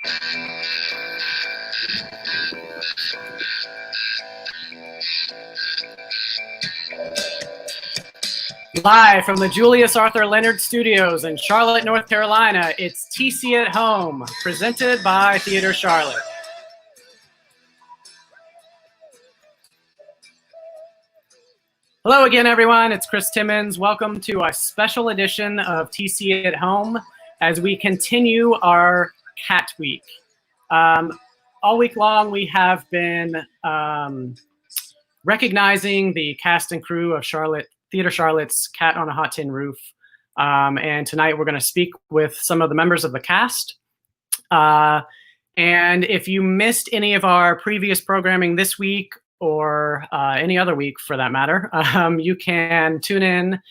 Live from the Julius Arthur Leonard Studios in Charlotte, North Carolina, it's TC at Home, presented by Theater Charlotte. Hello again, everyone. It's Chris Timmons. Welcome to a special edition of TC at Home as we continue our Cat Week. All week long, we have been recognizing the cast and crew of Theater Charlotte's Cat on a Hot Tin Roof. And tonight we're going to speak with some of the members of the cast. And if you missed any of our previous programming this week or any other week for that matter, you can tune in,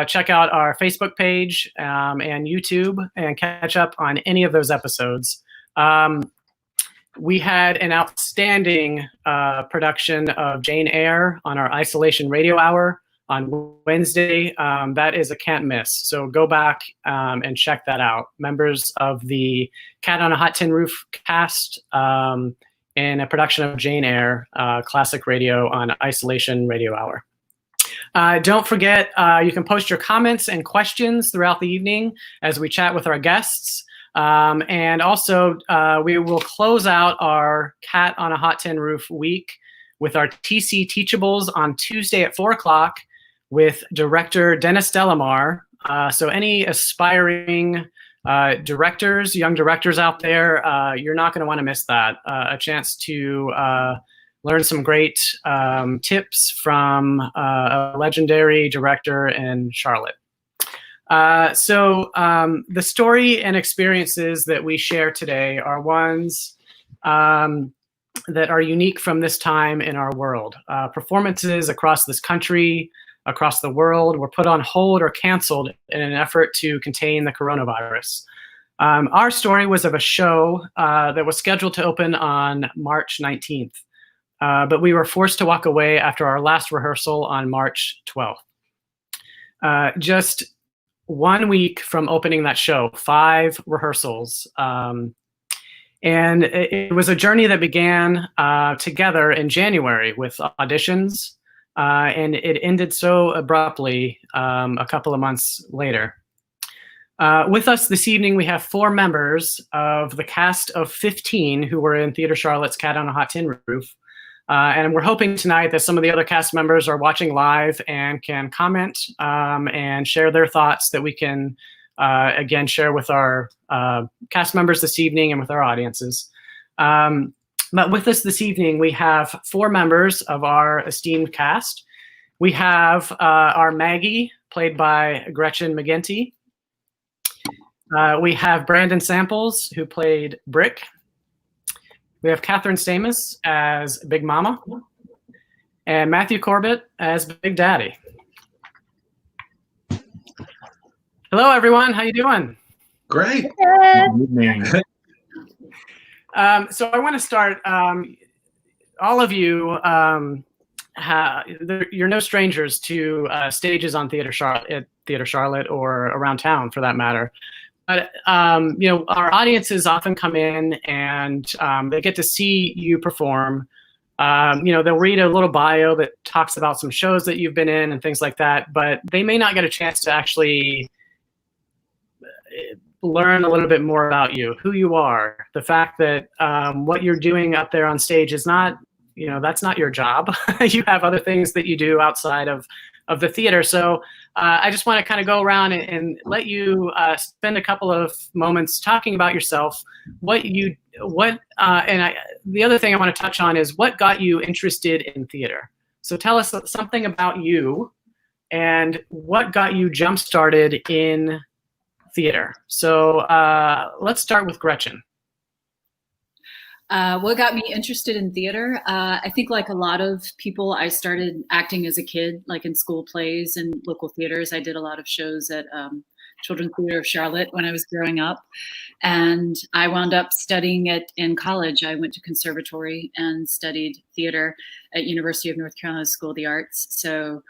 check out our Facebook page and YouTube and catch up on any of those episodes. We had an outstanding production of Jane Eyre on our Isolation Radio Hour on Wednesday. That is a can't miss. So go back and check that out. Members of the Cat on a Hot Tin Roof cast in a production of Jane Eyre, classic radio on Isolation Radio Hour. Don't forget, you can post your comments and questions throughout the evening as we chat with our guests. And also, we will close out our Cat on a Hot Tin Roof week with our TC Teachables on Tuesday at 4 o'clock with director Dennis Delamar. So any aspiring directors, young directors out there, you're not going to want to miss that. A chance to learn some great tips from a legendary director in Charlotte. So the story and experiences that we share today are ones that are unique from this time in our world. Performances across this country, across the world, were put on hold or canceled in an effort to contain the coronavirus. Our story was of a show that was scheduled to open on March 19th, but we were forced to walk away after our last rehearsal on March 12th. Just 1 week from opening that show, 5 rehearsals. And it was a journey that began together in January with auditions, and it ended so abruptly a couple of months later. With us this evening, we have 4 members of the cast of 15 who were in Theater Charlotte's Cat on a Hot Tin Roof. And we're hoping tonight that some of the other cast members are watching live and can comment and share their thoughts that we can, again, share with our cast members this evening and with our audiences. But with us this evening, we have 4 members of our esteemed cast. We have our Maggie, played by Gretchen McGinty. We have Brandon Samples, who played Brick. We have Kathryn Stamas as Big Mama, and Matthew Corbett as Big Daddy. Hello, everyone. How you doing? Great. Good evening. So I want to start. All of you, you're no strangers to stages on Theater Charlotte, or around town, for that matter. But our audiences often come in and they get to see you perform. They'll read a little bio that talks about some shows that you've been in and things like that, but they may not get a chance to actually learn a little bit more about you, who you are, the fact that what you're doing up there on stage is not, that's not your job. You have other things that you do outside of the theater. So I just want to kind of go around and let you spend a couple of moments talking about yourself, the other thing I want to touch on is what got you interested in theater. So tell us something about you and what got you jump-started in theater. So let's start with Gretchen. What got me interested in theater? I think like a lot of people, I started acting as a kid, like in school plays and local theaters. I did a lot of shows at Children's Theater of Charlotte when I was growing up. And I wound up studying it in college. I went to conservatory and studied theater at University of North Carolina School of the Arts. So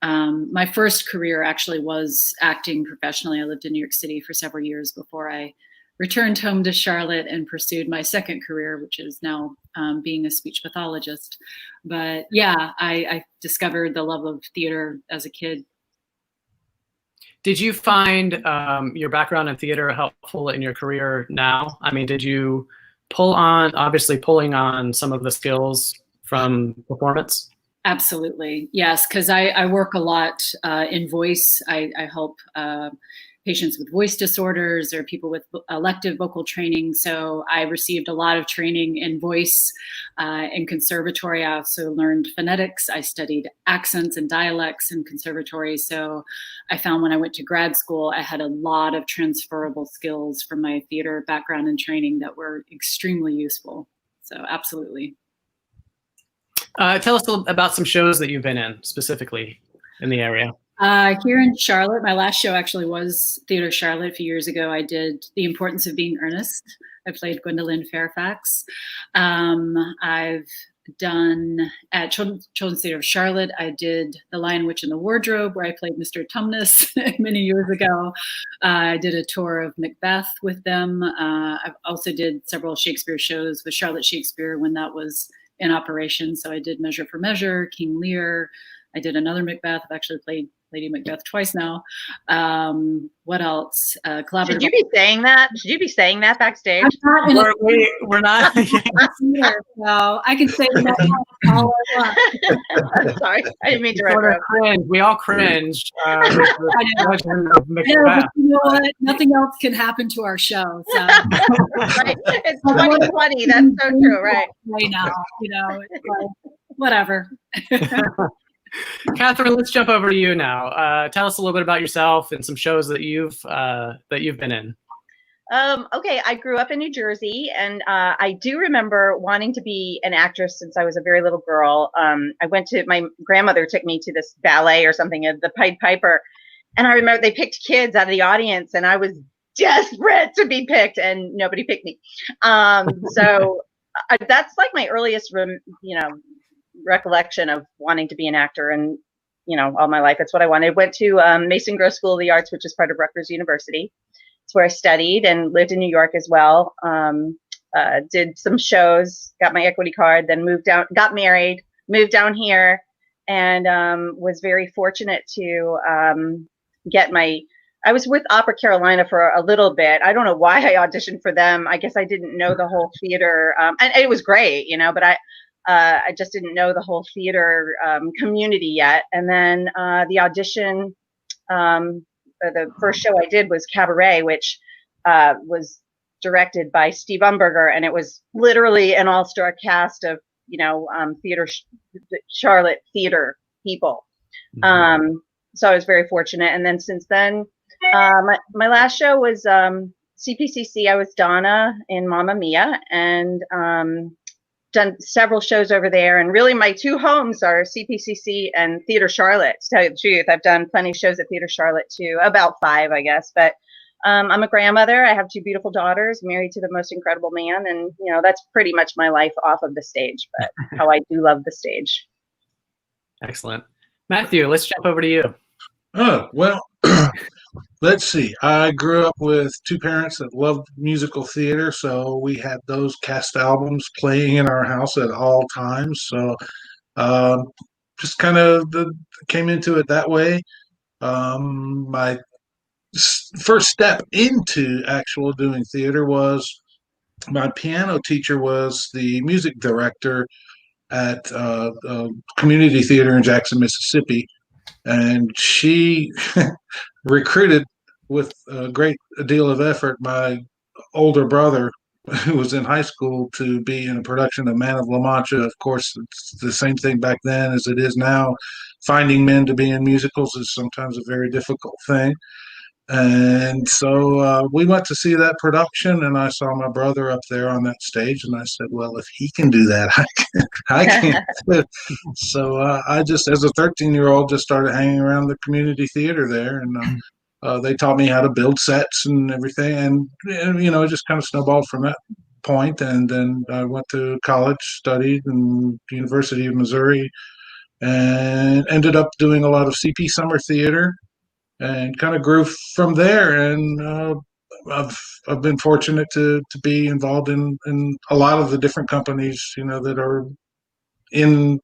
my first career actually was acting professionally. I lived in New York City for several years before I returned home to Charlotte and pursued my second career, which is now being a speech pathologist. But yeah, I discovered the love of theater as a kid. Did you find your background in theater helpful in your career now? I mean, did you obviously pulling on some of the skills from performance? Absolutely, yes, because I work a lot in voice. I help patients with voice disorders or people with elective vocal training. So I received a lot of training in voice in conservatory. I also learned phonetics. I studied accents and dialects in conservatory. So I found when I went to grad school, I had a lot of transferable skills from my theater background and training that were extremely useful. So absolutely. Tell us a little about some shows that you've been in specifically in the area. Here in Charlotte, my last show actually was Theater Charlotte a few years ago. I did The Importance of Being Earnest. I played Gwendolyn Fairfax. I've done at Children's Theater of Charlotte, I did The Lion, Witch, and the Wardrobe, where I played Mr. Tumnus many years ago. I did a tour of Macbeth with them. I've also did several Shakespeare shows with Charlotte Shakespeare when that was in operation. So I did Measure for Measure, King Lear. I did another Macbeth. I've actually played Lady Macbeth twice now. What else? Should you be saying that? Should you be saying that backstage? We're not. So I can say that all I want. Sorry, I didn't mean to cringe. We all cringed. Yeah, but you know what? Nothing else can happen to our show. So. Right. It's 2020. That's so true, right? Right now, it's like, whatever. Kathryn, let's jump over to you now. Tell us a little bit about yourself and some shows that you've been in. Okay, I grew up in New Jersey, and I do remember wanting to be an actress since I was a very little girl. My grandmother took me to this ballet or something, the Pied Piper, and I remember they picked kids out of the audience, and I was desperate to be picked, and nobody picked me. So that's like my earliest, recollection of wanting to be an actor, and all my life that's what I wanted. Went to Mason Gross School of the Arts, which is part of Rutgers University. It's where I studied and lived in New York as well. Did some shows, got my equity card, then moved down, got married, moved down here, and was very fortunate to I was with Opera Carolina for a little bit. I don't know why I auditioned for them. I guess I didn't know the whole theater, and it was great, but I just didn't know the whole theater community yet. And then the audition, the first show I did was Cabaret, which was directed by Steve Umberger, and it was literally an all-star cast of Charlotte theater people. So I was very fortunate. And then since then, my last show was CPCC. I was Donna in Mamma Mia, and done several shows over there, and really my two homes are CPCC and Theater Charlotte. To tell you the truth, I've done plenty of shows at Theater Charlotte too, about 5, I guess. But I'm a grandmother. I have 2 beautiful daughters, married to the most incredible man, and that's pretty much my life off of the stage. But how I do love the stage. Excellent, Matthew. Let's jump over to you. Oh well. Let's see. I grew up with 2 parents that loved musical theater, so we had those cast albums playing in our house at all times. So just kind of came into it that way. My first step into actual doing theater was my piano teacher was the music director at a community theater in Jackson, Mississippi. And she recruited with a great deal of effort my older brother, who was in high school, to be in a production of Man of La Mancha. Of course, it's the same thing back then as it is now. Finding men to be in musicals is sometimes a very difficult thing. And so we went to see that production, and I saw my brother up there on that stage, and I said, well, if he can do that, I can too. So I just, as a 13-year-old, just started hanging around the community theater there, and they taught me how to build sets and everything, and it just kind of snowballed from that point. And then I went to college, studied in the University of Missouri, and ended up doing a lot of CP summer theater, and kind of grew from there. And I've been fortunate to be involved in a lot of the different companies, that are in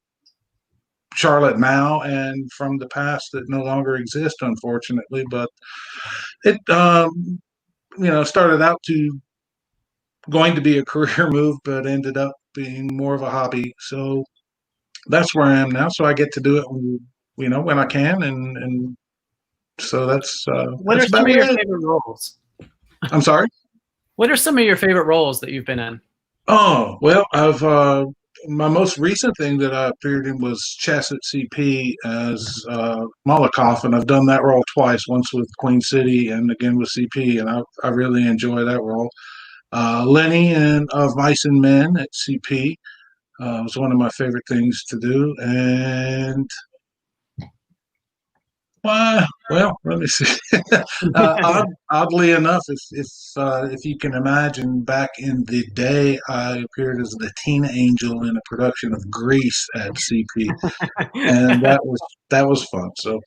Charlotte now and from the past that no longer exist, unfortunately. But it, started out going to be a career move, but ended up being more of a hobby. So that's where I am now. So I get to do it when I can, and so that's What are that's some about of your it. favorite roles? I'm sorry. What are some of your favorite roles that you've been in? Oh, well, my most recent thing that I appeared in was Chess at CP as Malakoff, and I've done that role twice, once with Queen City and again with CP, and I really enjoy that role. Lenny and of Mice and Men at CP was one of my favorite things to do, and well, let me see. Oddly enough, if you can imagine, back in the day, I appeared as the teen angel in a production of Grease at CP, and that was fun. So,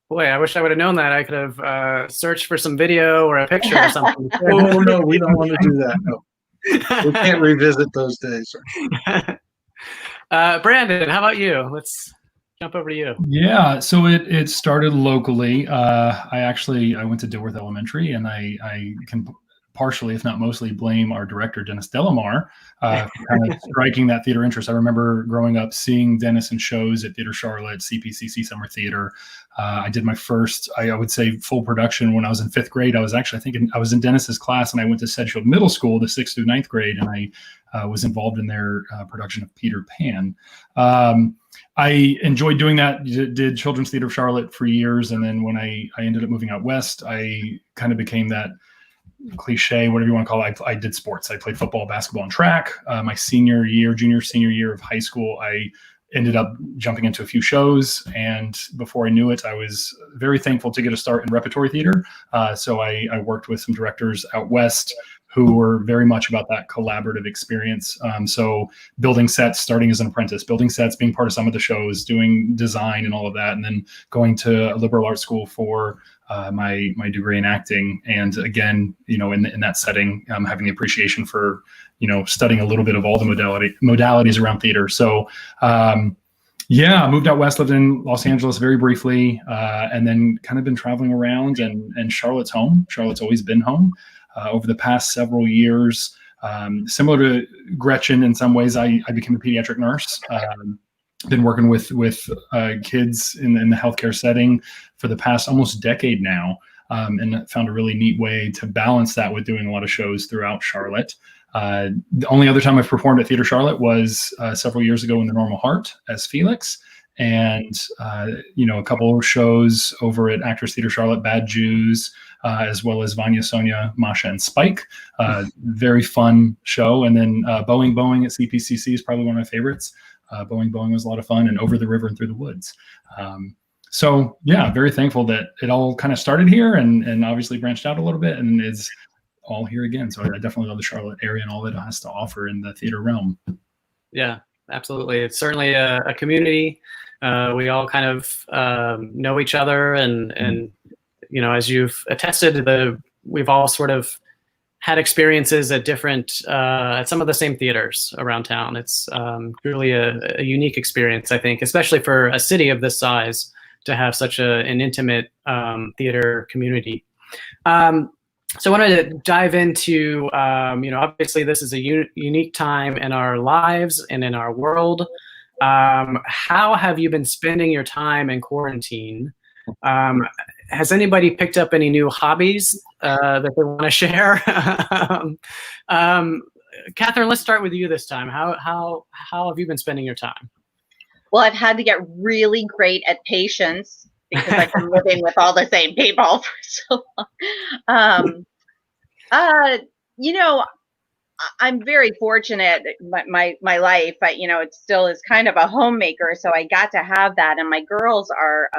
Boy, I wish I would have known that. I could have searched for some video or a picture or something. oh no, we don't want to do that. No, we can't revisit those days. Brandon, how about you? Let's jump over to you. Yeah, so it started locally. I went to Dilworth Elementary, and I can partially, if not mostly, blame our director Dennis Delamar for kind of striking that theater interest. I remember growing up seeing Dennis in shows at Theater Charlotte, CPCC Summer Theater. I did my first, I would say, full production when I was in 5th grade. I was actually, I think, I was in Dennis's class, and I went to Sedgefield Middle School, the 6th through 9th grade, and I was involved in their production of Peter Pan. I enjoyed doing that. Did Children's Theater of Charlotte for years, and then when I ended up moving out west, I kind of became that cliche, whatever you want to call it. I did sports. I played football, basketball, and track. My senior, senior year of high school, I ended up jumping into a few shows, and before I knew it, I was very thankful to get a start in repertory theater. So I worked with some directors out west who were very much about that collaborative experience. So building sets, starting as an apprentice, building sets, being part of some of the shows, doing design and all of that, and then going to a liberal arts school for my degree in acting. And again, in that setting, having the appreciation for, studying a little bit of all the modalities around theater. So I moved out west, lived in Los Angeles very briefly, and then kind of been traveling around, and Charlotte's home. Charlotte's always been home. Over the past several years, similar to Gretchen in some ways, I became a pediatric nurse. Been working with kids in the healthcare setting for the past almost decade now, and found a really neat way to balance that with doing a lot of shows throughout Charlotte. The only other time I've performed at Theater Charlotte was several years ago in the Normal Heart as Felix, and a couple of shows over at Actors Theater Charlotte, Bad Jews, as well as Vanya, Sonia, Masha, and Spike. Very fun show. And then Boeing at CPCC is probably one of my favorites. Boeing was a lot of fun, and Over the River and Through the Woods. So very thankful that it all kind of started here and obviously branched out a little bit and is all here again. So I definitely love the Charlotte area and all that it has to offer in the theater realm. Yeah, absolutely. It's certainly a community. We all kind of know each other, and as you've attested, we've all sort of had experiences at at some of the same theaters around town. It's truly a unique experience, I think, especially for a city of this size to have such an intimate theater community. So I wanted to dive into, obviously this is a unique time in our lives and in our world. How have you been spending your time in quarantine? Has anybody picked up any new hobbies that they want to share? Kathryn, let's start with you this time. How have you been spending your time? Well, I've had to get really great at patience because I've been living with all the same people for so long. I'm very fortunate. My life, it still is kind of a homemaker, so I got to have that. And my girls are,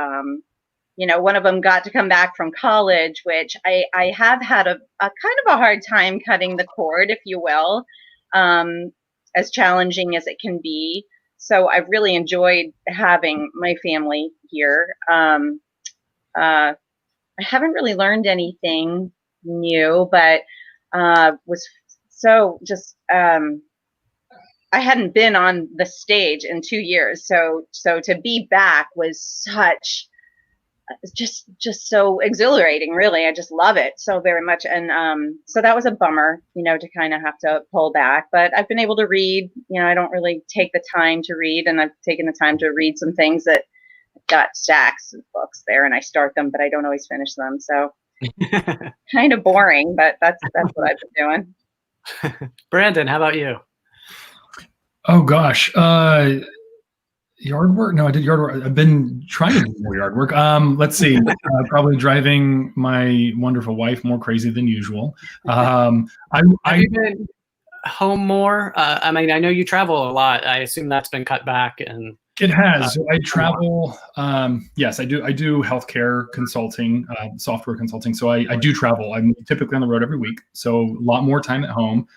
one of them got to come back from college, which I have had a kind of a hard time cutting the cord, if you will, as challenging as it can be. So I've really enjoyed having my family here. I haven't really learned anything new, but was so just I hadn't been on the stage in 2 years, so to be back was such just so exhilarating. Really, I just love it so very much, and so that was a bummer, to kind of have to pull back. But I've been able to read. I don't really take the time to read, and I've taken the time to read some things that I've got stacks of books there, and I start them, but I don't always finish them. So kind of boring, but that's what I've been doing. Brandon, how about you? Oh gosh, yard work? No, I did yard work. I've been trying to do more yard work. Let's see. Probably driving my wonderful wife more crazy than usual. Have you been home more? I mean, I know you travel a lot. I assume that's been cut back. And it has. So I travel. Yes, I do. I do healthcare consulting, software consulting. So I do travel. I'm typically on the road every week. So a lot more time at home.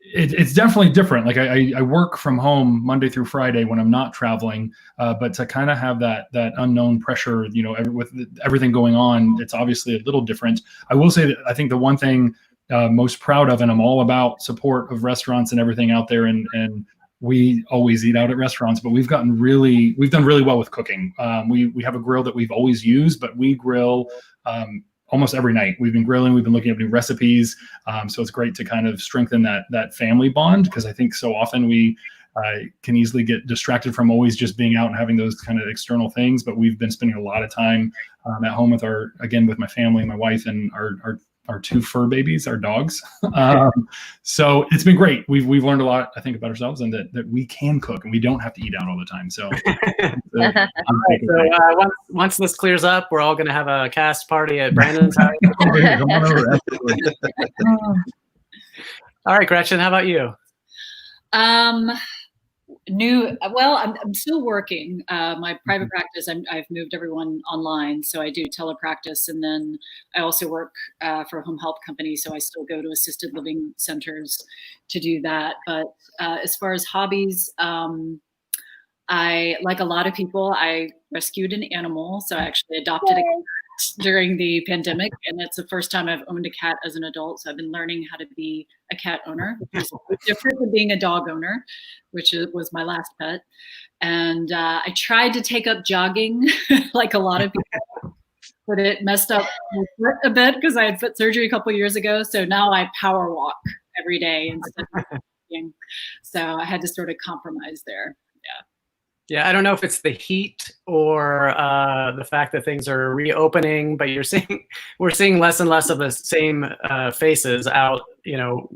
It's definitely different. Like I work from home Monday through Friday when I'm not traveling, but to kind of have that unknown pressure, with everything going on, it's obviously a little different. I will say that I think the one thing most proud of, and I'm all about support of restaurants and everything out there, and we always eat out at restaurants, but we've done really well with cooking. We have a grill that we've always used, but we grill almost every night. We've been grilling, we've been looking at new recipes. So it's great to kind of strengthen that family bond, because I think so often we can easily get distracted from always just being out and having those kind of external things. But we've been spending a lot of time at home with with my family, my wife, and our two fur babies, our dogs. So it's been great. We've learned a lot, I think, about ourselves, and that we can cook and we don't have to eat out all the time. So, once this clears up, we're all going to have a cast party at Brandon's house. Come on over. All right, Gretchen, how about you? I'm still working. My private practice, I've moved everyone online. So I do telepractice, and then I also work for a home health company. So I still go to assisted living centers to do that. But as far as hobbies, I, like a lot of people, I rescued an animal. So I actually adopted a cat during the pandemic, and it's the first time I've owned a cat as an adult. So I've been learning how to be a cat owner, which is different than being a dog owner, which was my last pet. And I tried to take up jogging like a lot of people, but it messed up my foot a bit because I had foot surgery a couple of years ago. So now I power walk every day instead of walking. So I had to sort of compromise there. Yeah, I don't know if it's the heat or the fact that things are reopening, but we're seeing less and less of the same faces out,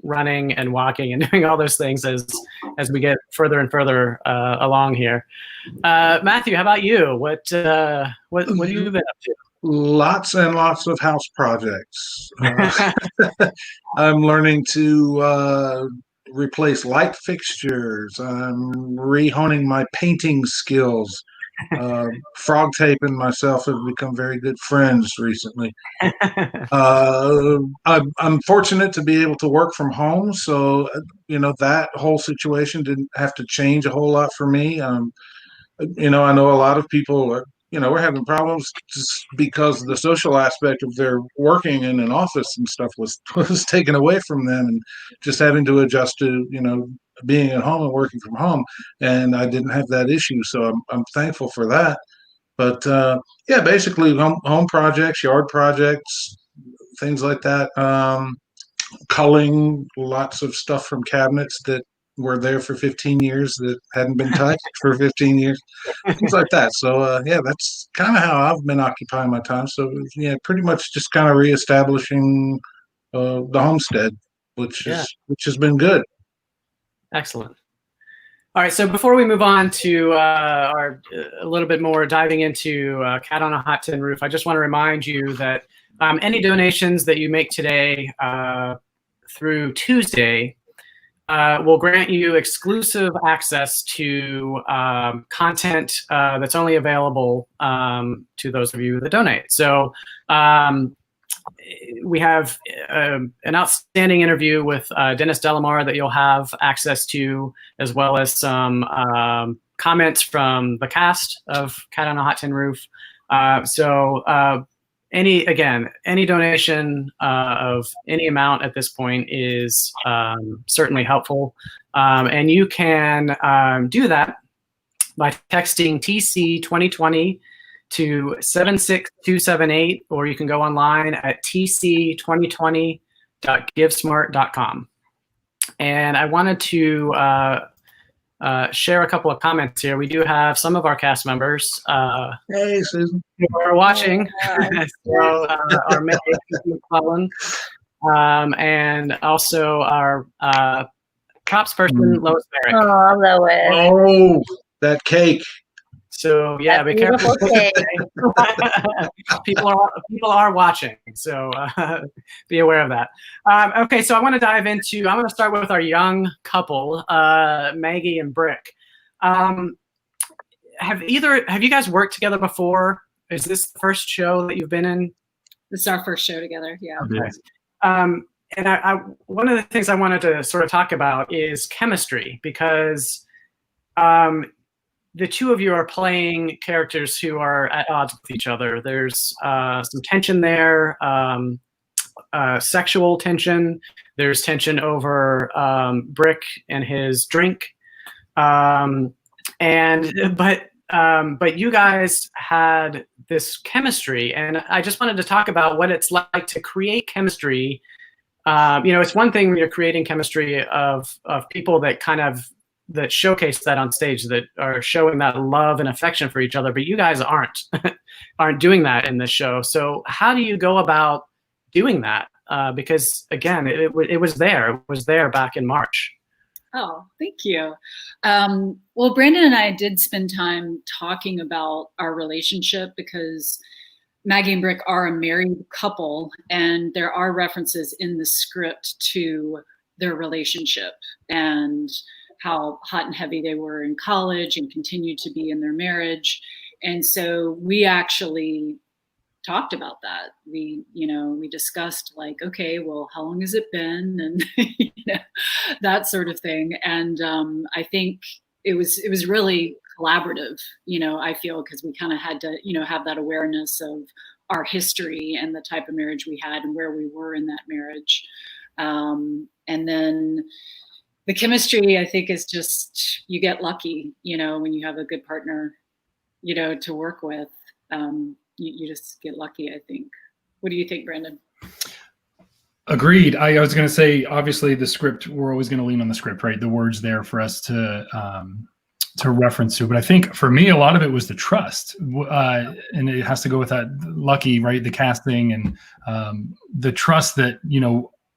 running and walking and doing all those things as we get further and further along here. Matthew, how about you? What have you been up to? Lots and lots of house projects. I'm learning to replace light fixtures. I'm rehoning my painting skills. Frog Tape and myself have become very good friends recently. I'm fortunate to be able to work from home, so that whole situation didn't have to change a whole lot for me. I know a lot of people are, we're having problems just because the social aspect of their working in an office and stuff was taken away from them, and just having to adjust to, being at home and working from home. And I didn't have that issue. So I'm thankful for that. But yeah, basically home projects, yard projects, things like that. Culling lots of stuff from cabinets that were there for 15 years that hadn't been touched for 15 years, things like that. So yeah, that's kind of how I've been occupying my time. So yeah, pretty much just kind of reestablishing the homestead, which has been good. Excellent. All right, so before we move on to a little bit more diving into Cat on a Hot Tin Roof, I just want to remind you that any donations that you make today through Tuesday will grant you exclusive access to content that's only available to those of you that donate. So we have an outstanding interview with Dennis Delamar that you'll have access to, as well as some comments from the cast of Cat on a Hot Tin Roof. So any donation of any amount at this point is certainly helpful. And you can do that by texting TC 2020 to 76278, or you can go online at tc2020.givesmart.com. And I wanted to share a couple of comments here. We do have some of our cast members Hey, Susan. who are watching. So our May McClellan, and also our props person, Lois Barrick. Oh, Lois. Oh, that cake. So yeah, That be careful. beautiful cake. people are watching, so be aware of that. Okay, so I want to dive into. I'm going to start with our young couple, Maggie and Brick. Have you guys worked together before? Is this the first show that you've been in? This is our first show together. Yeah. Okay. And I one of the things I wanted to sort of talk about is chemistry, because the two of you are playing characters who are at odds with each other. There's some tension there, sexual tension. There's tension over Brick and his drink, but you guys had this chemistry, and I just wanted to talk about what it's like to create chemistry. It's one thing when you're creating chemistry of people that that showcase that on stage, that are showing that love and affection for each other, but you guys aren't doing that in this show. So how do you go about doing that? Because again, it was there back in March. Oh, thank you. Well, Brandon and I did spend time talking about our relationship, because Maggie and Brick are a married couple, and there are references in the script to their relationship and how hot and heavy they were in college and continued to be in their marriage. And so we actually talked about that. We discussed like, okay, well, how long has it been? And that sort of thing. And I think it was really collaborative, I feel, because we kind of had to, have that awareness of our history and the type of marriage we had and where we were in that marriage. And then the chemistry, I think, is just, you get lucky, when you have a good partner, to work with. You just get lucky, I think. What do you think, Brandon? Agreed. I was going to say, obviously, the script, we're always going to lean on the script, right? The words there for us to reference to. But I think for me, a lot of it was the trust. And it has to go with that lucky, right? The casting and the trust that,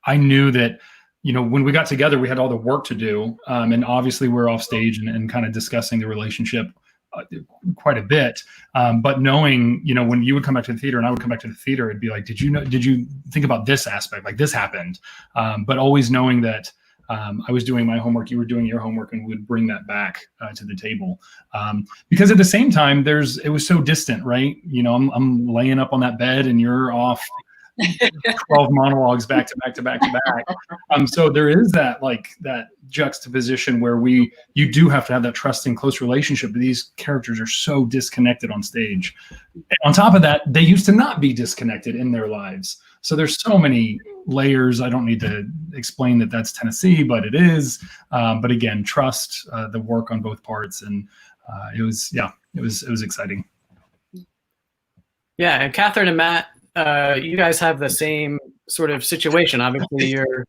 I knew that, when we got together, we had all the work to do. And obviously we're off stage and kind of discussing the relationship quite a bit. But knowing, when you would come back to the theater and I would come back to the theater, it'd be like, did you think about this aspect? Like this happened. But always knowing that I was doing my homework, you were doing your homework, and would bring that back to the table. Because at the same time, it was so distant, right? I'm laying up on that bed and you're off 12 monologues back to back to back to back. So there is that juxtaposition where you do have to have that trusting, close relationship, but these characters are so disconnected on stage. And on top of that, they used to not be disconnected in their lives. So there's so many layers. I don't need to explain that that's Tennessee, but it is. But again, trust, the work on both parts, and it was exciting. Yeah, and Kathryn and Matt, you guys have the same sort of situation. Obviously, you're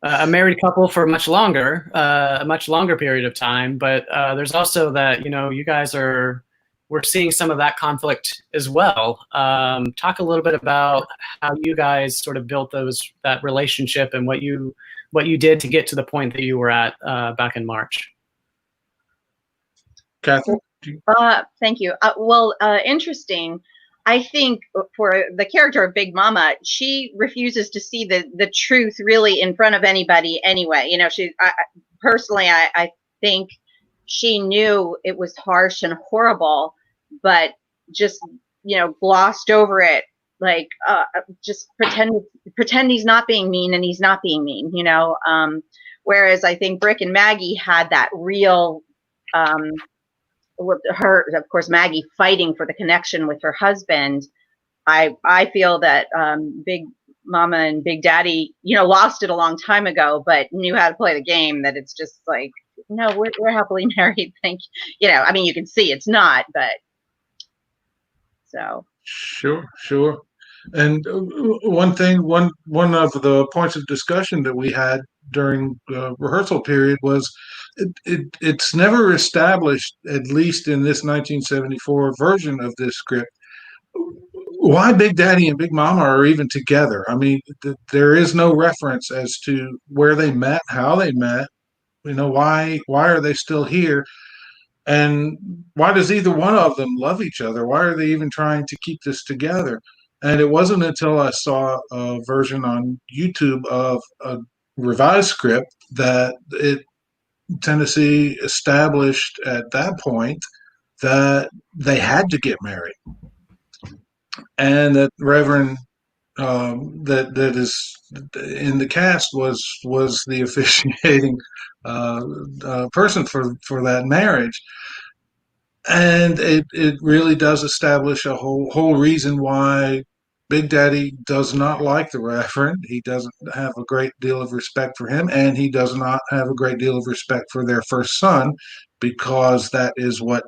a married couple for a much longer period of time, but there's also that, you guys we're seeing some of that conflict as well. Talk a little bit about how you guys sort of built that relationship and what you did to get to the point that you were at back in March. Kathryn? Thank you. Interesting. I think for the character of Big Mama, she refuses to see the truth really in front of anybody anyway. I think she knew it was harsh and horrible, but just, glossed over it. Like, just pretend he's not being mean, and he's not being mean, whereas I think Brick and Maggie had that real, with her, of course, Maggie fighting for the connection with her husband. I feel that Big Mama and Big Daddy, lost it a long time ago, but knew how to play the game. That it's just like, no, we're happily married. Thank you. I mean, you can see it's not, but so. Sure. And one of the points of discussion that we had during the rehearsal period was it's never established, at least in this 1974 version of this script, why Big Daddy and Big Mama are even together. I mean, there is no reference as to where they met, how they met, why are they still here? And why does either one of them love each other? Why are they even trying to keep this together? And it wasn't until I saw a version on YouTube of a revised script that Tennessee established at that point that they had to get married, and that Reverend that is in the cast was the officiating person for that marriage. And it really does establish a whole reason why Big Daddy does not like the Reverend. He doesn't have a great deal of respect for him, and he does not have a great deal of respect for their first son, because that is what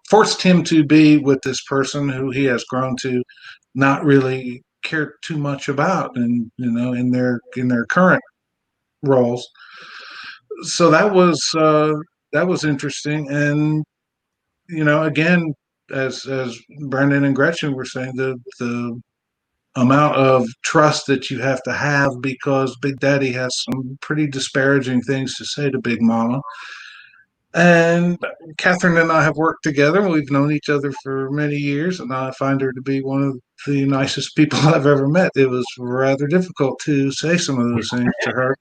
forced him to be with this person who he has grown to not really care too much about, and in their current roles. So that was interesting. And again, as Brandon and Gretchen were saying, the amount of trust that you have to have, because Big Daddy has some pretty disparaging things to say to Big Mama. And Kathryn and I have worked together. We've known each other for many years, and I find her to be one of the nicest people I've ever met. It was rather difficult to say some of those things to her,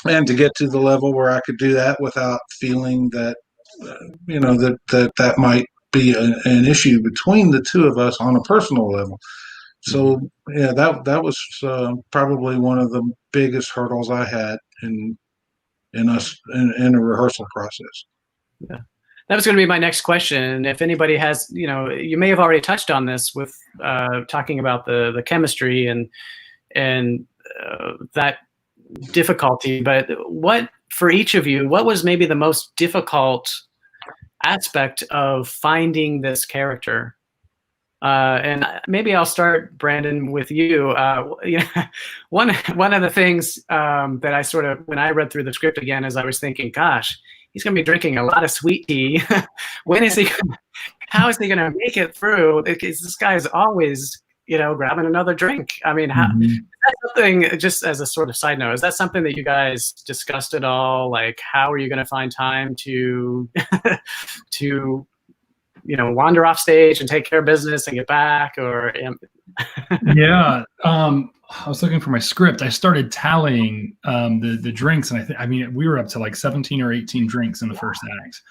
and to get to the level where I could do that without feeling that that might be an issue between the two of us on a personal level. So yeah, that was probably one of the biggest hurdles I had in a rehearsal process. Yeah, that was going to be my next question. If anybody has, you may have already touched on this with talking about the chemistry and that difficulty, but what, for each of you, what was maybe the most difficult aspect of finding this character? And maybe I'll start, Brandon, with you. One of the things that I sort of, when I read through the script again, is I was thinking, gosh, he's going to be drinking a lot of sweet tea. How is he going to make it through? Because this guy is always, grabbing another drink. I mean, is that something, just as a sort of side note, is that something that you guys discussed at all? Like, how are you going to find time to wander off stage and take care of business and get back? Or Yeah, I was looking for my script. I started tallying the drinks, and we were up to like 17 or 18 drinks in the first act,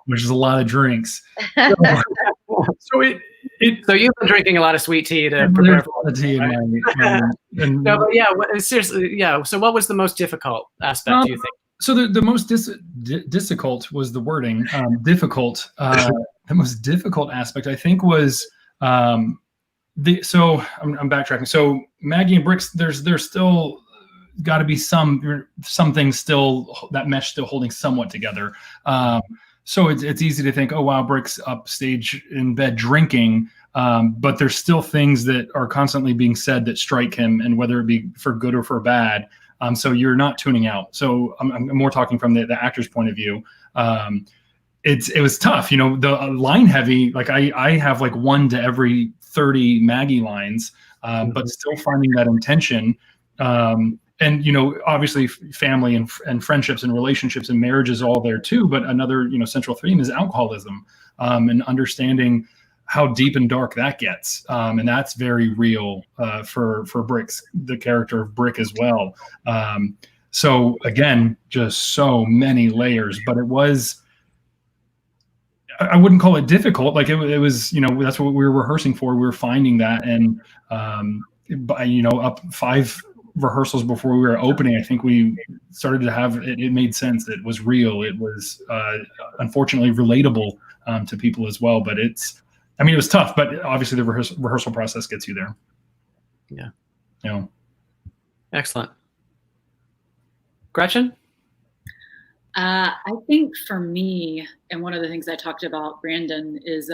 which is a lot of drinks. So you've been drinking a lot of sweet tea to prepare for the tea. No, but yeah, seriously, yeah. So what was the most difficult aspect, do you think? So the most difficult was the wording. Difficult. The most difficult aspect, I think, was I'm backtracking. So Maggie and Brick, there's still got to be some things still, that mesh still holding somewhat together. So it's easy to think, oh wow, Brick's upstage in bed drinking, but there's still things that are constantly being said that strike him, and whether it be for good or for bad. So you're not tuning out. So I'm more talking from the actor's point of view. It was tough, the line heavy. Like I have like 1 to every 30 Maggie lines, but still finding that intention. And obviously family and friendships and relationships and marriage is all there too. But another central theme is alcoholism, and understanding how deep and dark that gets, and that's very real for Brick's, the character of Brick as well. So again, just so many layers, but it was, I wouldn't call it difficult. Like it was, that's what we were rehearsing for. We were finding that, and up 5 rehearsals before we were opening, I think we started to have it made sense. It was real. It was unfortunately relatable to people as well. But I mean, it was tough, but obviously the rehearsal process gets you there. Yeah. You know. Excellent. Gretchen? I think for me, and one of the things I talked about, Brandon, is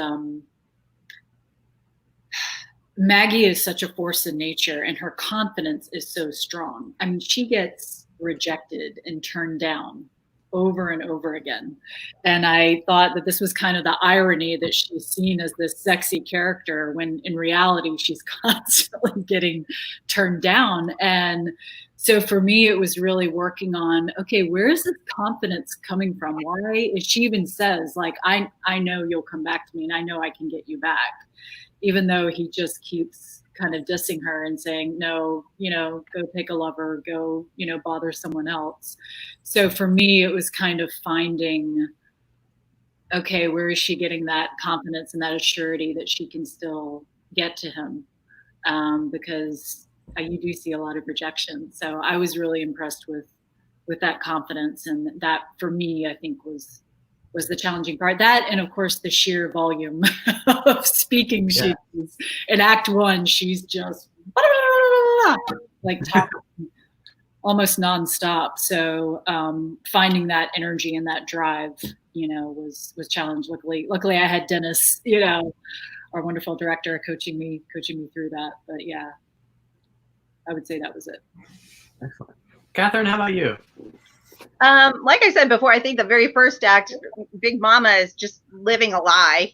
Maggie is such a force in nature, and her confidence is so strong. I mean, she gets rejected and turned down over and over again. And I thought that this was kind of the irony that she's seen as this sexy character when in reality she's constantly getting turned down. And so for me, it was really working on, okay, where is this confidence coming from? Why is she even says, like, I know you'll come back to me and I know I can get you back, even though he just keeps kind of dissing her and saying, no, go pick a lover, go, bother someone else. So for me, it was kind of finding, okay, where is she getting that confidence and that assurity that she can still get to him? Because you do see a lot of rejection. So I was really impressed with that confidence. And that for me, I think was the challenging part. That, and of course the sheer volume of speaking. Yeah. She's in Act 1, she's just like talking almost nonstop. So finding that energy and that drive, was challenged. Luckily I had Dennis, our wonderful director, coaching me through that. But yeah, I would say that was it. Excellent. Kathryn, how about you? Like I said before, I think the very first act, Big Mama is just living a lie,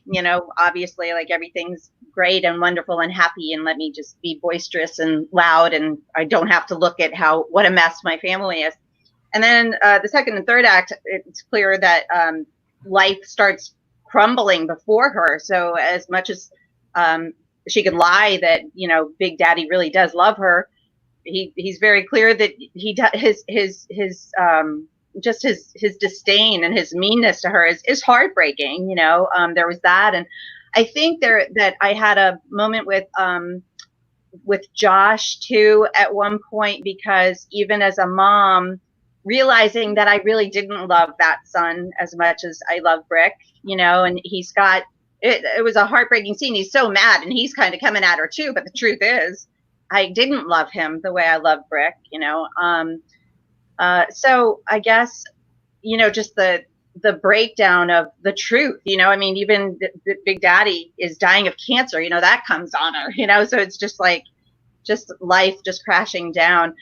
obviously, like everything's great and wonderful and happy, and let me just be boisterous and loud, and I don't have to look at what a mess my family is. And then the second and third act, it's clear that life starts crumbling before her. So as much as she could lie that, Big Daddy really does love her, he's very clear that his disdain and his meanness to her is heartbreaking. There was that, and I think that I had a moment with Josh too at one point, because even as a mom, realizing that I really didn't love that son as much as I love Brick, and he's got it was a heartbreaking scene. He's so mad and he's kind of coming at her too, but the truth is, I didn't love him the way I love Brick, so I guess, just the breakdown of the truth, even the Big Daddy is dying of cancer, that comes on her, so it's just like, just life just crashing down.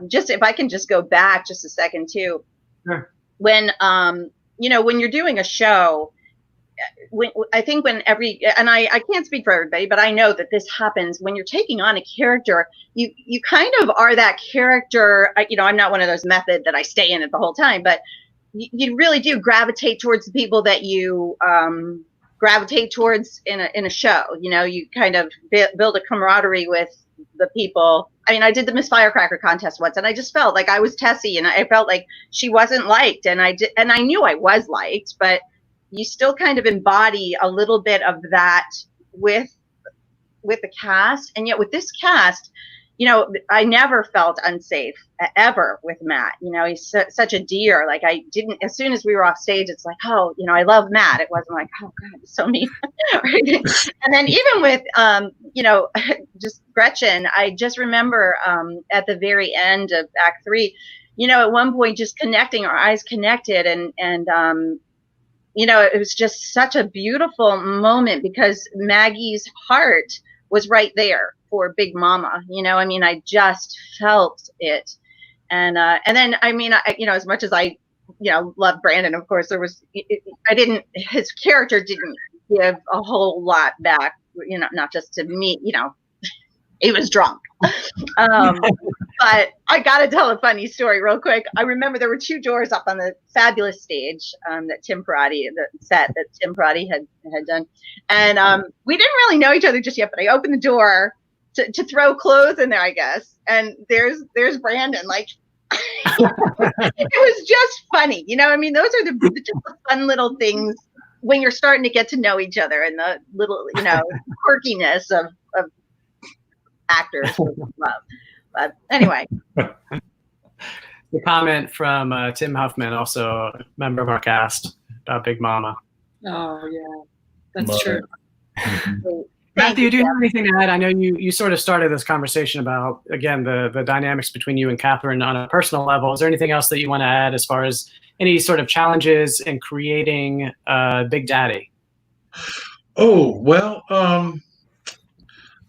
Just if I can just go back just a second too, Sure. When, when you're doing a show, I can't speak for everybody, but I know that this happens when you're taking on a character. You kind of are that character. I'm not one of those method that I stay in it the whole time, but you really do gravitate towards the people that you gravitate towards in a show. You kind of build a camaraderie with the people. I mean, I did the Miss Firecracker contest once, and I just felt like I was Tessie, and I felt like she wasn't liked, and I knew I was liked, but you still kind of embody a little bit of that with the cast. And yet with this cast, I never felt unsafe ever with Matt. He's such a dear. Like, I didn't, as soon as we were off stage, it's like, oh, I love Matt. It wasn't like, oh God, he's so mean. Right? And then even with, just Gretchen, I just remember at the very end of Act 3, at one point just connecting, our eyes connected, and it was just such a beautiful moment, because Maggie's heart was right there for Big Mama. I just felt it. And then, as much as I, love Brandon, of course, his character didn't give a whole lot back, not just to me, he was drunk. But I got to tell a funny story real quick. I remember there were 2 doors up on the fabulous stage that Tim Parati, the set that Tim Parati had done. And we didn't really know each other just yet, but I opened the door to throw clothes in there, I guess. And there's Brandon, like, it was just funny. Those are just the fun little things when you're starting to get to know each other, and the little, quirkiness of actors love. But anyway. The comment from Tim Huffman, also a member of our cast, about Big Mama. Oh yeah, that's Love true. it. Thank Matthew, you, do you Jeff. have anything to add? I know you sort of started this conversation about, again, the dynamics between you and Kathryn on a personal level. Is there anything else that you want to add as far as any sort of challenges in creating Big Daddy? Oh, well,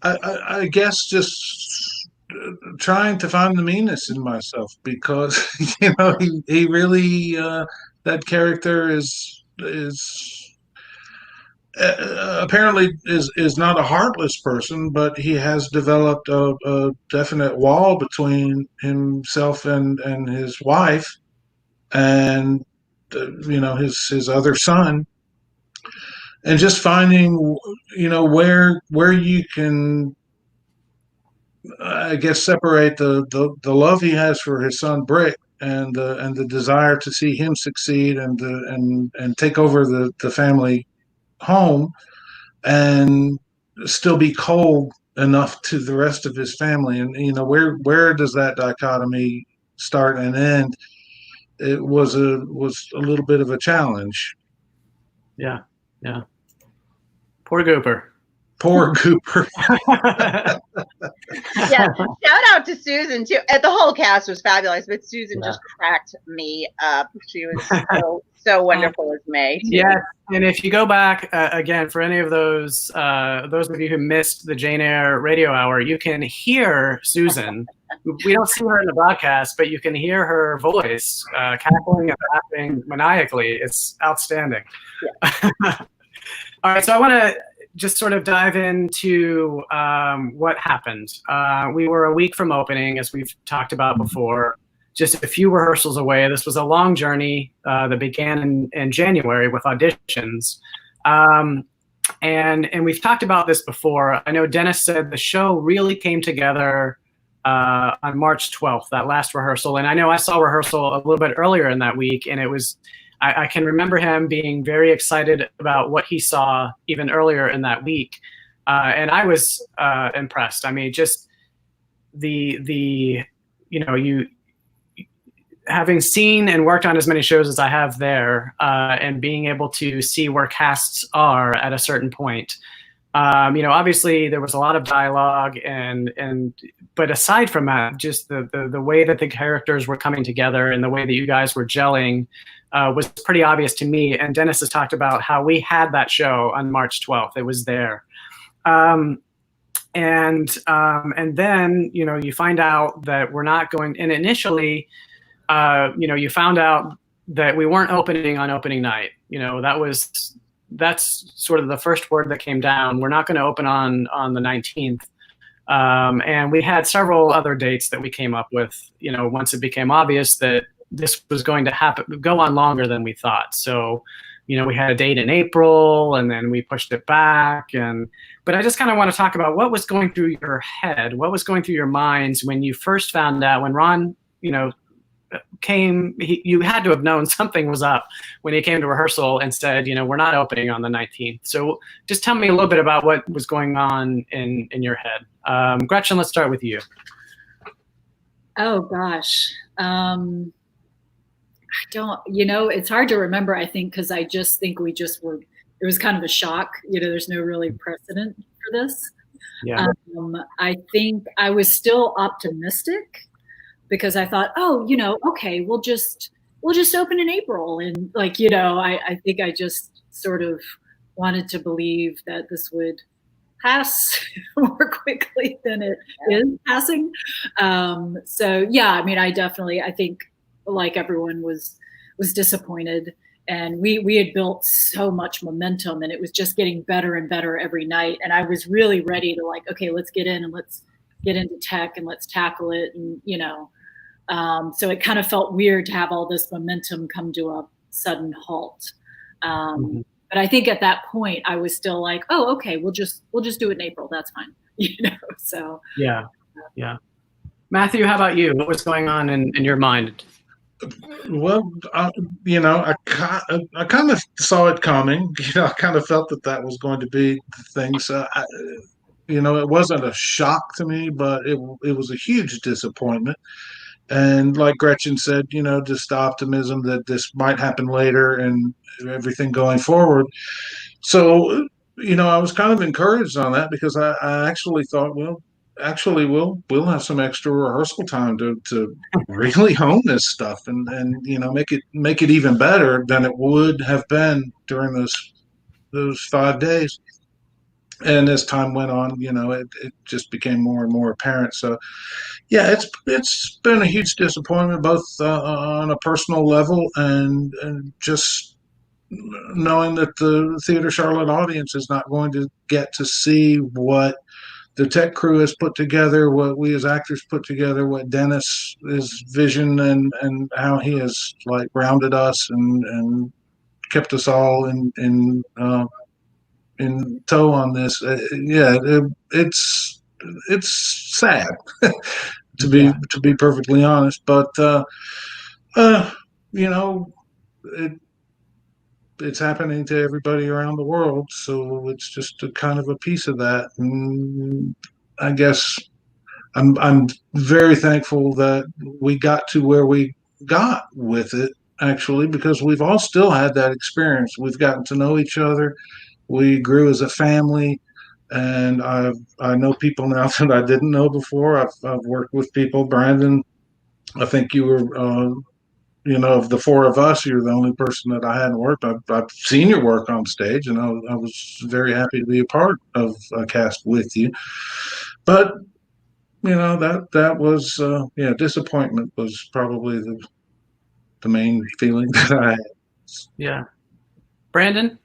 I guess just trying to find the meanness in myself, because he really, that character is apparently is not a heartless person, but he has developed a definite wall between himself and his wife, and his other son, and just finding where you can, I guess, separate the love he has for his son Brick, and the desire to see him succeed, and take over the family home, and still be cold enough to the rest of his family. And where does that dichotomy start and end? It was a little bit of a challenge. Yeah. Poor Gooper. Poor Cooper. Yeah, shout out to Susan too. The whole cast was fabulous, but Susan just cracked me up. She was so wonderful as May. Too. Yeah, and if you go back again, for any of those of you who missed the Jane Eyre Radio Hour, you can hear Susan. We don't see her in the broadcast, but you can hear her voice cackling and laughing maniacally. It's outstanding. Yeah. All right, so I want to just sort of dive into what happened. We were a week from opening, as we've talked about before, just a few rehearsals away. This was a long journey that began in January with auditions. And we've talked about this before. I know Dennis said the show really came together on March 12th, that last rehearsal. And I know I saw rehearsal a little bit earlier in that week, and it was, I can remember him being very excited about what he saw even earlier in that week. And I was impressed. I mean, just you having seen and worked on as many shows as I have there, and being able to see where casts are at a certain point. Obviously there was a lot of dialogue, but aside from that, just the way that the characters were coming together and the way that you guys were gelling was pretty obvious to me. And Dennis has talked about how we had that show on March 12th. It was there. And then, you find out that we're not going, and initially, you found out that we weren't opening on opening night. That's sort of the first word that came down. We're not going to open on the 19th. And we had several other dates that we came up with, once it became obvious that this was going to go on longer than we thought. So, we had a date in April, and then we pushed it back. But I just kind of want to talk about what was going through your head, what was going through your minds when you first found out, when Ron, came, you had to have known something was up when he came to rehearsal and said, we're not opening on the 19th. So just tell me a little bit about what was going on in your head. Gretchen, let's start with you. Oh gosh. I don't, it's hard to remember, I think, because I just think it was kind of a shock. There's no really precedent for this. Yeah. I think I was still optimistic, because I thought, okay, we'll just open in April. And I think I just sort of wanted to believe that this would pass more quickly than it is passing. So yeah, I think like everyone was disappointed, and we had built so much momentum, and it was just getting better and better every night. And I was really ready to okay, let's get in and let's get into tech and let's tackle it. And, so it kind of felt weird to have all this momentum come to a sudden halt. But I think at that point I was still like, oh, okay, we'll just do it in April. That's fine. So. Yeah. Matthew, how about you? What was going on in your mind? Well, I kind of saw it coming. I kind of felt that was going to be the thing. So, it wasn't a shock to me, but it was a huge disappointment. And like Gretchen said, just the optimism that this might happen later and everything going forward. So I was kind of encouraged on that because I actually thought, well, actually we'll have some extra rehearsal time to really hone this stuff and make it even better than it would have been during those 5 days. And as time went on, it just became more and more apparent. So yeah, it's been a huge disappointment, both on a personal level and just knowing that the Theater Charlotte audience is not going to get to see what the tech crew has put together, what we as actors put together, what Dennis' vision and how he has like grounded us and kept us all in tow on this. It's sad to be perfectly honest, but you know it it's happening to everybody around the world, so it's just a kind of a piece of that. And I guess I'm very thankful that we got to where we got with it, actually, because we've all still had that experience. We've gotten to know each other. We grew as a family, and I know people now that I didn't know before. I've worked with people. Brandon, I think you were of the four of us, you're the only person that I hadn't worked. I've seen your work on stage, and I was very happy to be a part of a cast with you. But that was disappointment was probably the main feeling that I had. Yeah, Brandon.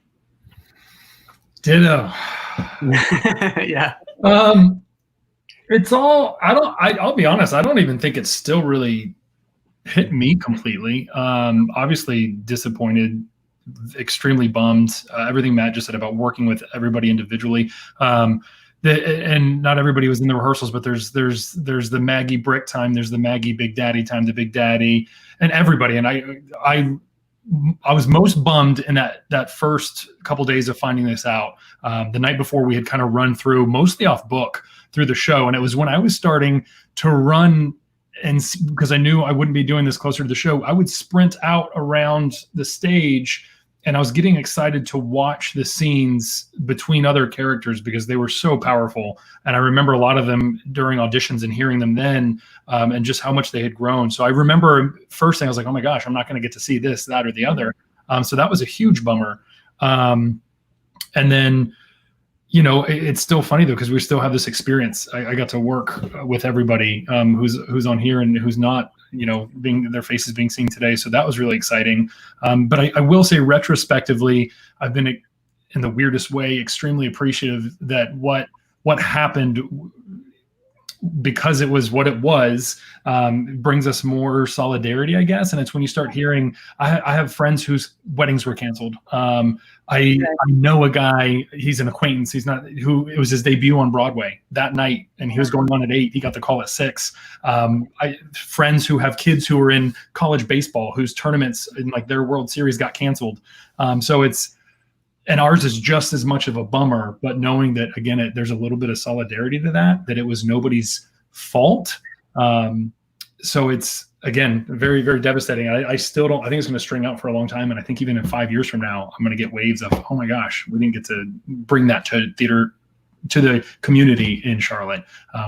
Ditto. Yeah. It's all. I'll be honest. I don't even think it's still really hit me completely. Obviously disappointed, extremely bummed. Everything Matt just said about working with everybody individually. And not everybody was in the rehearsals, but there's the Maggie Brick time, there's the Maggie Big Daddy time, the Big Daddy, and everybody. And I was most bummed in that first couple days of finding this out. The night before, we had kind of run through, mostly off book, through the show, and it was when I was starting to run. And because I knew I wouldn't be doing this closer to the show, I would sprint out around the stage, and I was getting excited to watch the scenes between other characters because they were so powerful. And I remember a lot of them during auditions and hearing them then, and just how much they had grown. So I remember first thing I was like, oh my gosh, I'm not going to get to see this, that, or the other. So that was a huge bummer. And then, it's still funny though, because we still have this experience. I got to work with everybody who's on here and who's not, their faces being seen today. So that was really exciting. But I will say retrospectively, I've been, in the weirdest way, extremely appreciative that what happened, because it was what it was, brings us more solidarity, I guess. And it's when you start hearing, I have friends whose weddings were canceled. I know a guy, he's an acquaintance, it was his debut on Broadway that night, and he was going on at 8, he got the call at 6. Friends who have kids who are in college baseball, whose tournaments in like their World Series got canceled. And ours is just as much of a bummer, but knowing that, again, there's a little bit of solidarity to that it was nobody's fault. So it's, again, very, very devastating. I still don't, I think it's going to string out for a long time. And I think even in 5 years from now, I'm going to get waves of, oh my gosh, we didn't get to bring that to theater, to the community in Charlotte.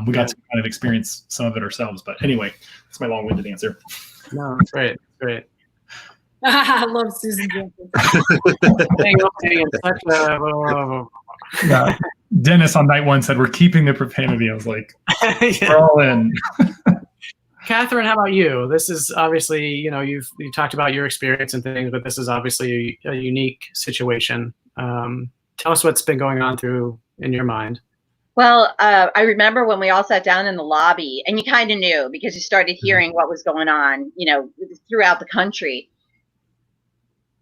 We got to kind of experience some of it ourselves. But anyway, that's my long-winded answer. No, that's great. Great. I love Susan Jenkins. Yeah. Dennis on night one said, we're keeping the profanity. I was like, we're all in. Kathryn, how about you? This is obviously, you talked about your experience and things, but this is obviously a unique situation. Tell us what's been going on in your mind. Well, I remember when we all sat down in the lobby, and you kind of knew because you started hearing what was going on, throughout the country.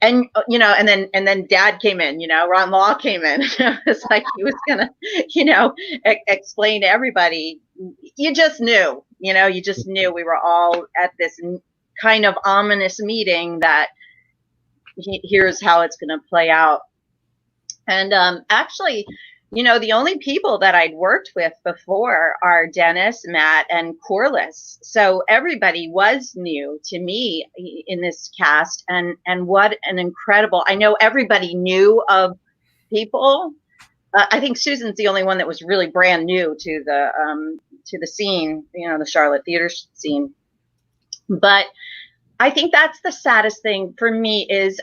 And, and then Dad came in, Ron Law came in. It's like he was going to, explain to everybody. You just knew, we were all at this kind of ominous meeting that here's how it's going to play out. And actually, the only people that I'd worked with before are Dennis, Matt, and Corliss. So everybody was new to me in this cast, and what an incredible, I know everybody knew of people, I think Susan's the only one that was really brand new to the scene, the Charlotte theater scene. But I think that's the saddest thing for me is,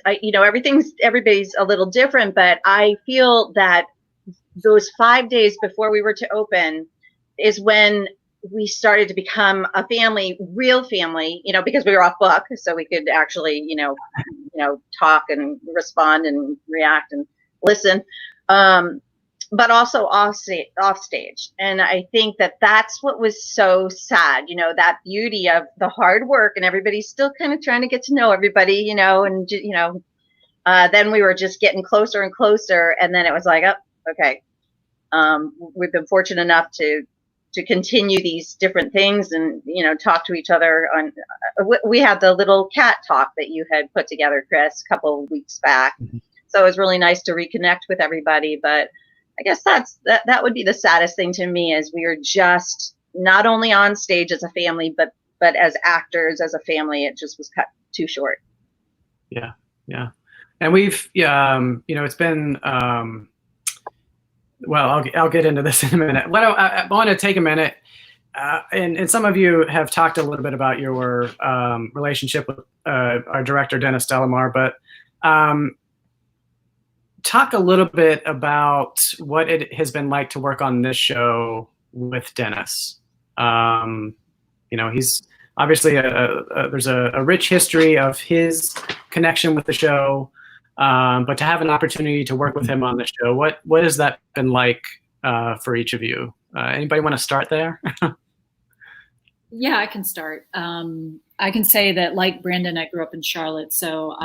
everybody's a little different, but I feel that those 5 days before we were to open is when we started to become a family, real family, because we were off book, so we could actually, talk and respond and react and listen. But also off stage. And I think that that's what was so sad, that beauty of the hard work, and everybody's still kind of trying to get to know everybody, and, then we were just getting closer and closer. And then it was like, oh, okay. We've been fortunate enough to continue these different things and, talk to each other on, we had the little cat talk that you had put together, Chris, a couple of weeks back. Mm-hmm. So it was really nice to reconnect with everybody, but I guess that would be the saddest thing to me, is we were just not only on stage as a family, but as actors, as a family, it just was cut too short. Yeah. Yeah. And we've, it's been, well, I'll get into this in a minute. I want to take a minute, and some of you have talked a little bit about your relationship with our director, Dennis Delamar, but talk a little bit about what it has been like to work on this show with Dennis. He's obviously there's a rich history of his connection with the show, but to have an opportunity to work with him on the show, what has that been like for each of you? Anybody want to start there? Yeah, I can start. I can say that, like Brandon, I grew up in Charlotte, so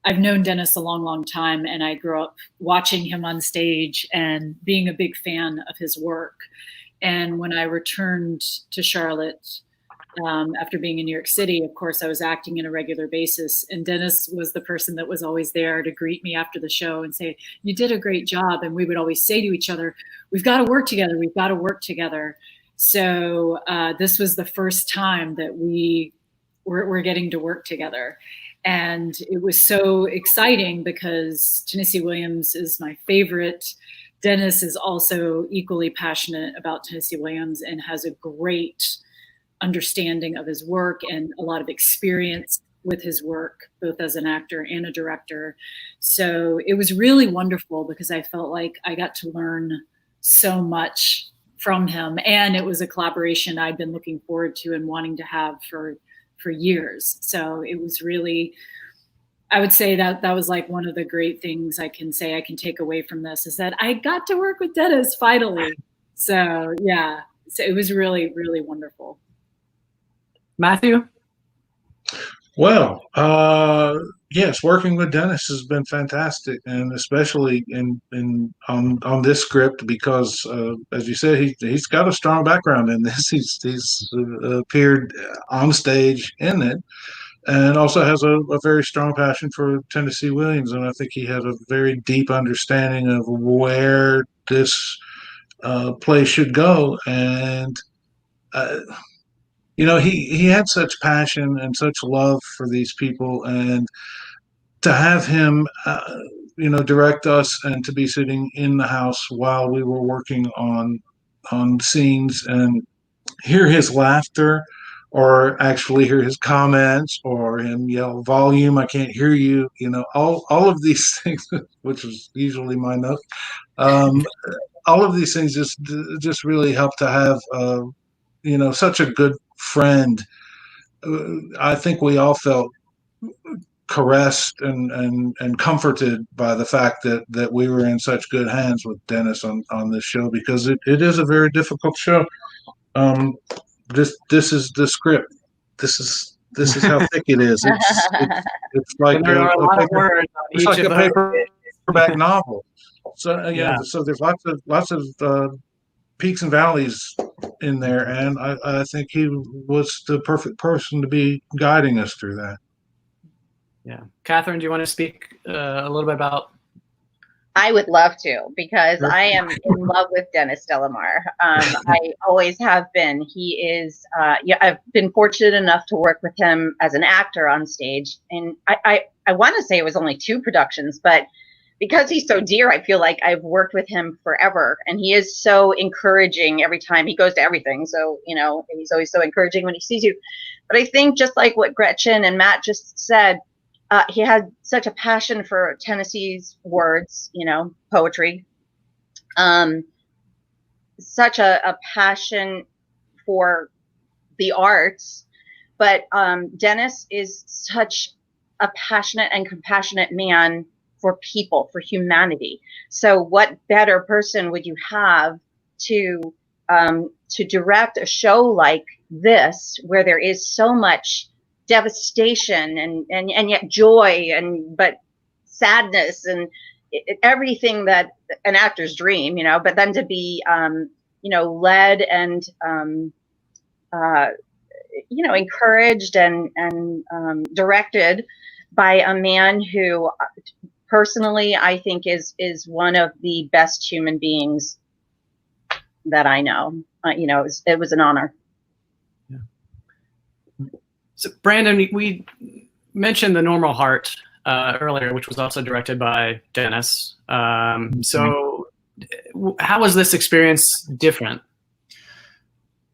I've known Dennis a long, long time, and I grew up watching him on stage and being a big fan of his work. And when I returned to Charlotte, after being in New York City, of course, I was acting on a regular basis, and Dennis was the person that was always there to greet me after the show and say, "You did a great job." And we would always say to each other, "We've got to work together. We've got to work together." So this was the first time that we're getting to work together. And it was so exciting because Tennessee Williams is my favorite. Dennis is also equally passionate about Tennessee Williams and has a great understanding of his work and a lot of experience with his work, both as an actor and a director. So it was really wonderful because I felt like I got to learn so much from him. And it was a collaboration I'd been looking forward to and wanting to have for years. So it was really, I would say that was like one of the great things I can say I can take away from this, is that I got to work with Dennis finally. So yeah, so it was really, really wonderful. Matthew? Well, yes, working with Dennis has been fantastic, and especially on this script because, as you said, he's got a strong background in this. He's appeared on stage in it, and also has a very strong passion for Tennessee Williams, and I think he has a very deep understanding of where this play should go, and. He had such passion and such love for these people, and to have him, direct us and to be sitting in the house while we were working on scenes and hear his laughter, or actually hear his comments, or him yell, "Volume, I can't hear you." All of these things, which was usually my note. All of these things just really help to have, such a good friend. I think we all felt caressed and comforted by the fact that we were in such good hands with Dennis on this show, because it is a very difficult show. This is the script. This is how thick it is. It's like a paperback novel. So so there's lots of peaks and valleys in there, and I think he was the perfect person to be guiding us through that. Yeah. Kathryn, do you want to speak a little bit about? I would love to, because I am in love with Dennis Delamar. I always have been. He is, I've been fortunate enough to work with him as an actor on stage. And I want to say it was only 2 productions, but because he's so dear, I feel like I've worked with him forever, and he is so encouraging every time he goes to everything. So, you know, he's always so encouraging when he sees you. But I think just like what Gretchen and Matt just said, he had such a passion for Tennessee's words, you know, poetry, such a passion for the arts. But Dennis is such a passionate and compassionate man for people, for humanity. So what better person would you have to direct a show like this, where there is so much devastation and yet joy, but sadness and everything that an actor's dream, you know, but then to be, you know, led and, you know, encouraged and directed by a man who personally I think is one of the best human beings that I know. You know, it was an honor. Yeah. So Brandon, we mentioned The Normal Heart earlier, which was also directed by Dennis. So how was this experience different?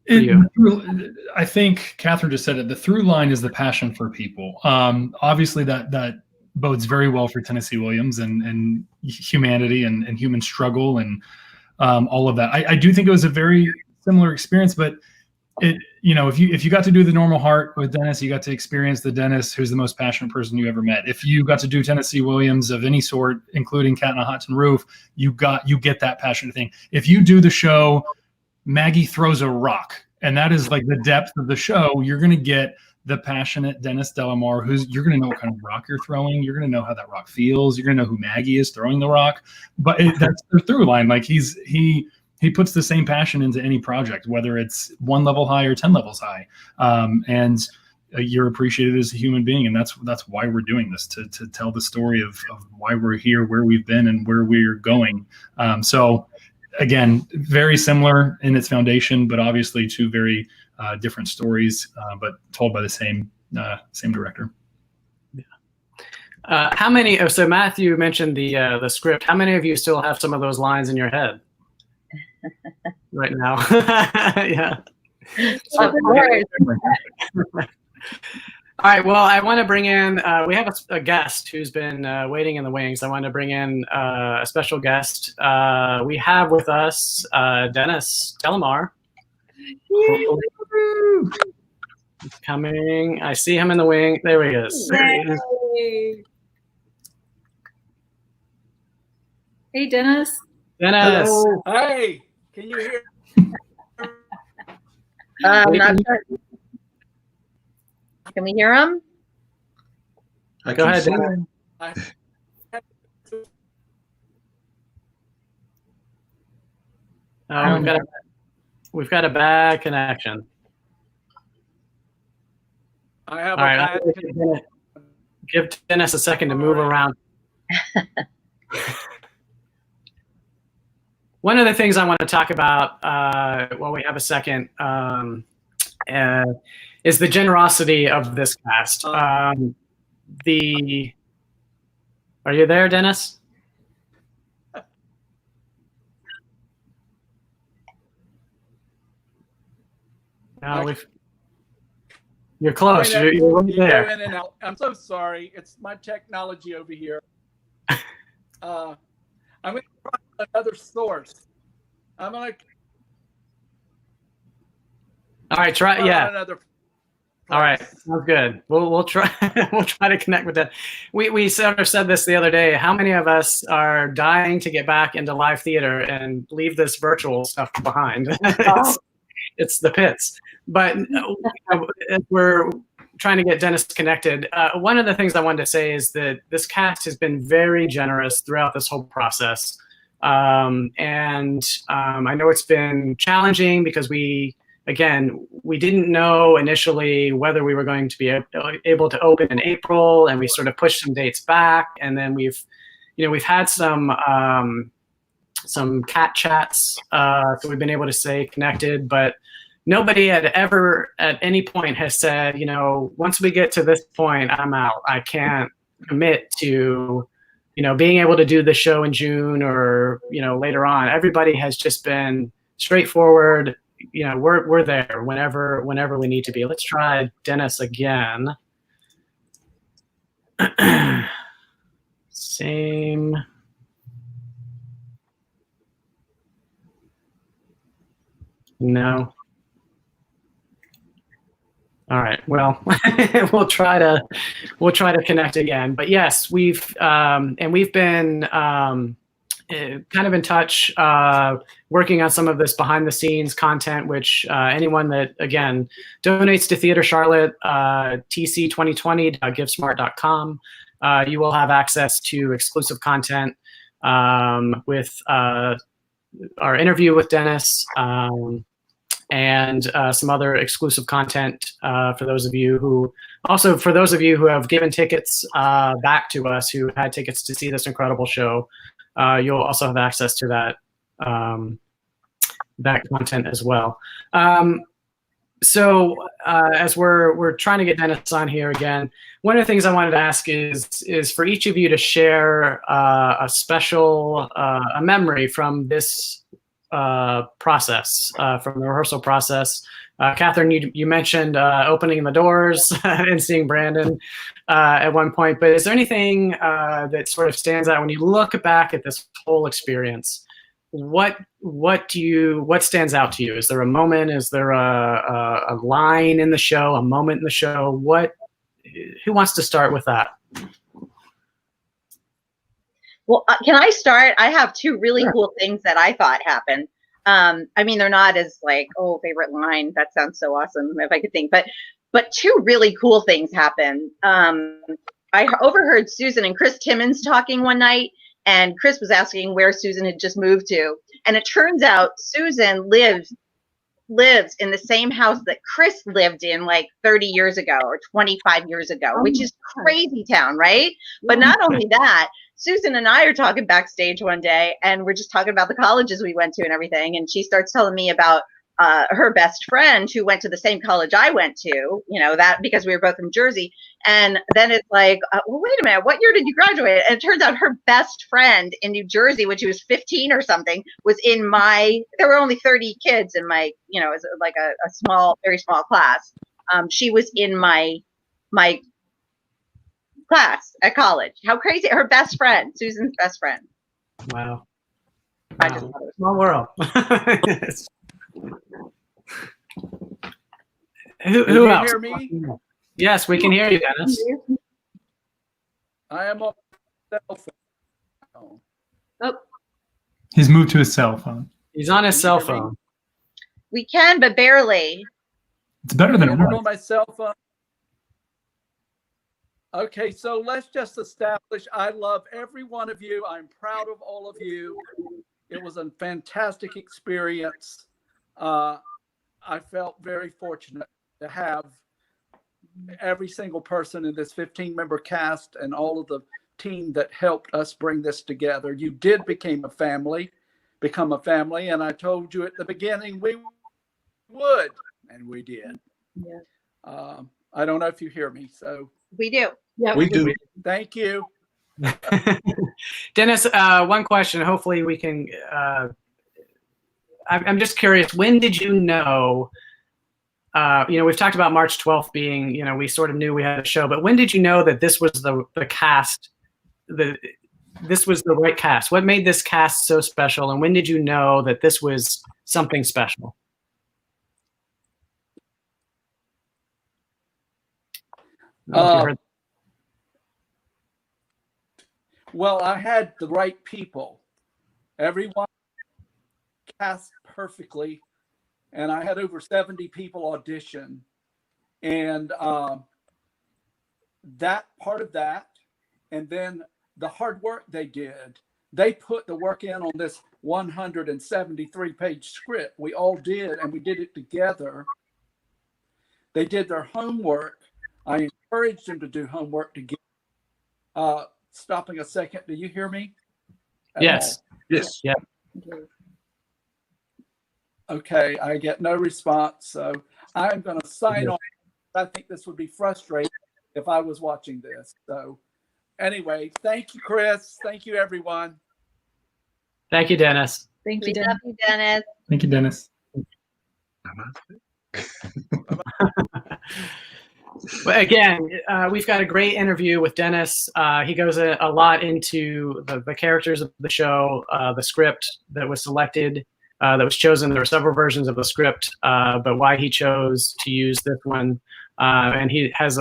I think Kathryn just said it. The through line is the passion for people. Obviously, that bodes very well for Tennessee Williams and humanity and human struggle and all of that. I do think it was a very similar experience, but you know, if you got to do The Normal Heart with Dennis, you got to experience the Dennis who's the most passionate person you ever met. If you got to do Tennessee Williams of any sort, including Cat on a Hot Tin Roof, you get that passionate thing. If you do the show Maggie throws a rock, and that is like the depth of the show, you're going to get the passionate Dennis Delamar, you're going to know what kind of rock you're throwing. You're going to know how that rock feels. You're going to know who Maggie is throwing the rock. But that's the through line. Like he puts the same passion into any project, whether it's 1 level high or 10 levels high. And you're appreciated as a human being. And that's why we're doing this, to tell the story of why we're here, where we've been, and where we're going. So again, very similar in its foundation, but obviously two very different stories, but told by the same director. Yeah. How many? Oh, so Matthew mentioned the script. How many of you still have some of those lines in your head right now? Yeah. Of course. All right. Well, I want to bring in. We have a guest who's been waiting in the wings. I want to bring in a special guest. We have with us Dennis Delamar. He's coming. I see him in the wing. There he is. There he is. Hey, Dennis. Dennis. Hello. Hey, can you hear? Not sure. Can we hear him? Go ahead, Dennis. We've got a bad connection. I have All right, give Dennis a second to move around. One of the things I want to talk about while we have a second is the generosity of this cast. Are you there, Dennis? No, you're close. You're right there. In and out. I'm so sorry. It's my technology over here. I'm going to try another source. I'm going to. All right, try. Yeah. Another. All right, sounds good. We'll try. We'll try to connect with that. We sort of said this the other day. How many of us are dying to get back into live theater and leave this virtual stuff behind? It's the pits. But we're trying to get Dennis connected. One of the things I wanted to say is that this cast has been very generous throughout this whole process. And I know it's been challenging because we didn't know initially whether we were going to be able to open in April, and we sort of pushed some dates back. And then we've had some cat chats, so we've been able to stay connected, but nobody had ever at any point has said, once we get to this point, I'm out. I can't commit to being able to do the show in June or, later on, everybody has just been straightforward. We're there whenever we need to be. Let's try Dennis again. Same. No. All right. Well, we'll try to connect again. But yes, we've been kind of in touch, working on some of this behind the scenes content, which anyone that, again, donates to Theater Charlotte, tc2020.givesmart.com, you will have access to exclusive content with our interview with Dennis, and some other exclusive content for those of you who have given tickets back to us, who had tickets to see this incredible show. You'll also have access to that content as well. So as we're trying to get Dennis on here again, one of the things I wanted to ask is for each of you to share a special a memory from this process, from the rehearsal process. Kathryn, you mentioned opening the doors and seeing Brandon at one point, but is there anything that sort of stands out when you look back at this whole experience? What stands out to you? Is there a moment? Is there a line in the show, a moment in the show? Who wants to start with that? Well, can I start? I have two really cool things that I thought happened. I mean, they're not as like, oh, favorite line. That sounds so awesome if I could think, but two really cool things happened. I overheard Susan and Chris Timmons talking one night, and Chris was asking where Susan had just moved to. And it turns out Susan lives in the same house that Chris lived in like 30 years ago or 25 years ago, which is crazy town, right? But not only that, Susan and I are talking backstage one day, and we're just talking about the colleges we went to and everything. And she starts telling me about her best friend who went to the same college I went to, that because we were both from Jersey. And then it's like, well, wait a minute, what year did you graduate? And it turns out her best friend in New Jersey, when she was 15 or something, was in there were only 30 kids in my, it was like a small, very small class. She was in my class at college. How crazy. Her best friend, Susan's best friend. Wow. I just thought it was small world. Who else? Hear me? Yes, we can hear you, Dennis. I am on cell phone. Oh, He's moved to his cell phone. He's on his cell phone. We can, but barely. It's better than it On was. my cell phone. Okay, so let's just establish I love every one of you. I'm proud of all of you. It was a fantastic experience. I felt very fortunate to have every single person in this 15-member cast and all of the team that helped us bring this together. You did become a family, and I told you at the beginning we would, and we did. yeah. I don't know if you hear me, so We do. Yeah, We do. thank you. Dennis, one question. Hopefully we can. I'm just curious. When did you know? We've talked about March 12th being. We sort of knew we had a show, but when did you know that this was the cast? This was the right cast. What made this cast so special, and when did you know that this was something special? Well, I had the right people. Everyone cast perfectly, and I had over 70 people audition. And that part of that, and then the hard work they did, they put the work in on this 173-page script. We all did, and we did it together. They did their homework. I encouraged them to do homework together. Stopping a second. Do you hear me? Yes. Yes. Yeah. Okay. I get no response. So I'm going to sign off. I think this would be frustrating if I was watching this. So Anyway, thank you, Chris. Thank you, everyone. Thank you, Dennis. Thank you, We Dennis. love you, Dennis. Thank you, Dennis. But again, we've got a great interview with Dennis. He goes a lot into the characters of the show, the script that was selected, that was chosen. There were several versions of the script, but why he chose to use this one. And he has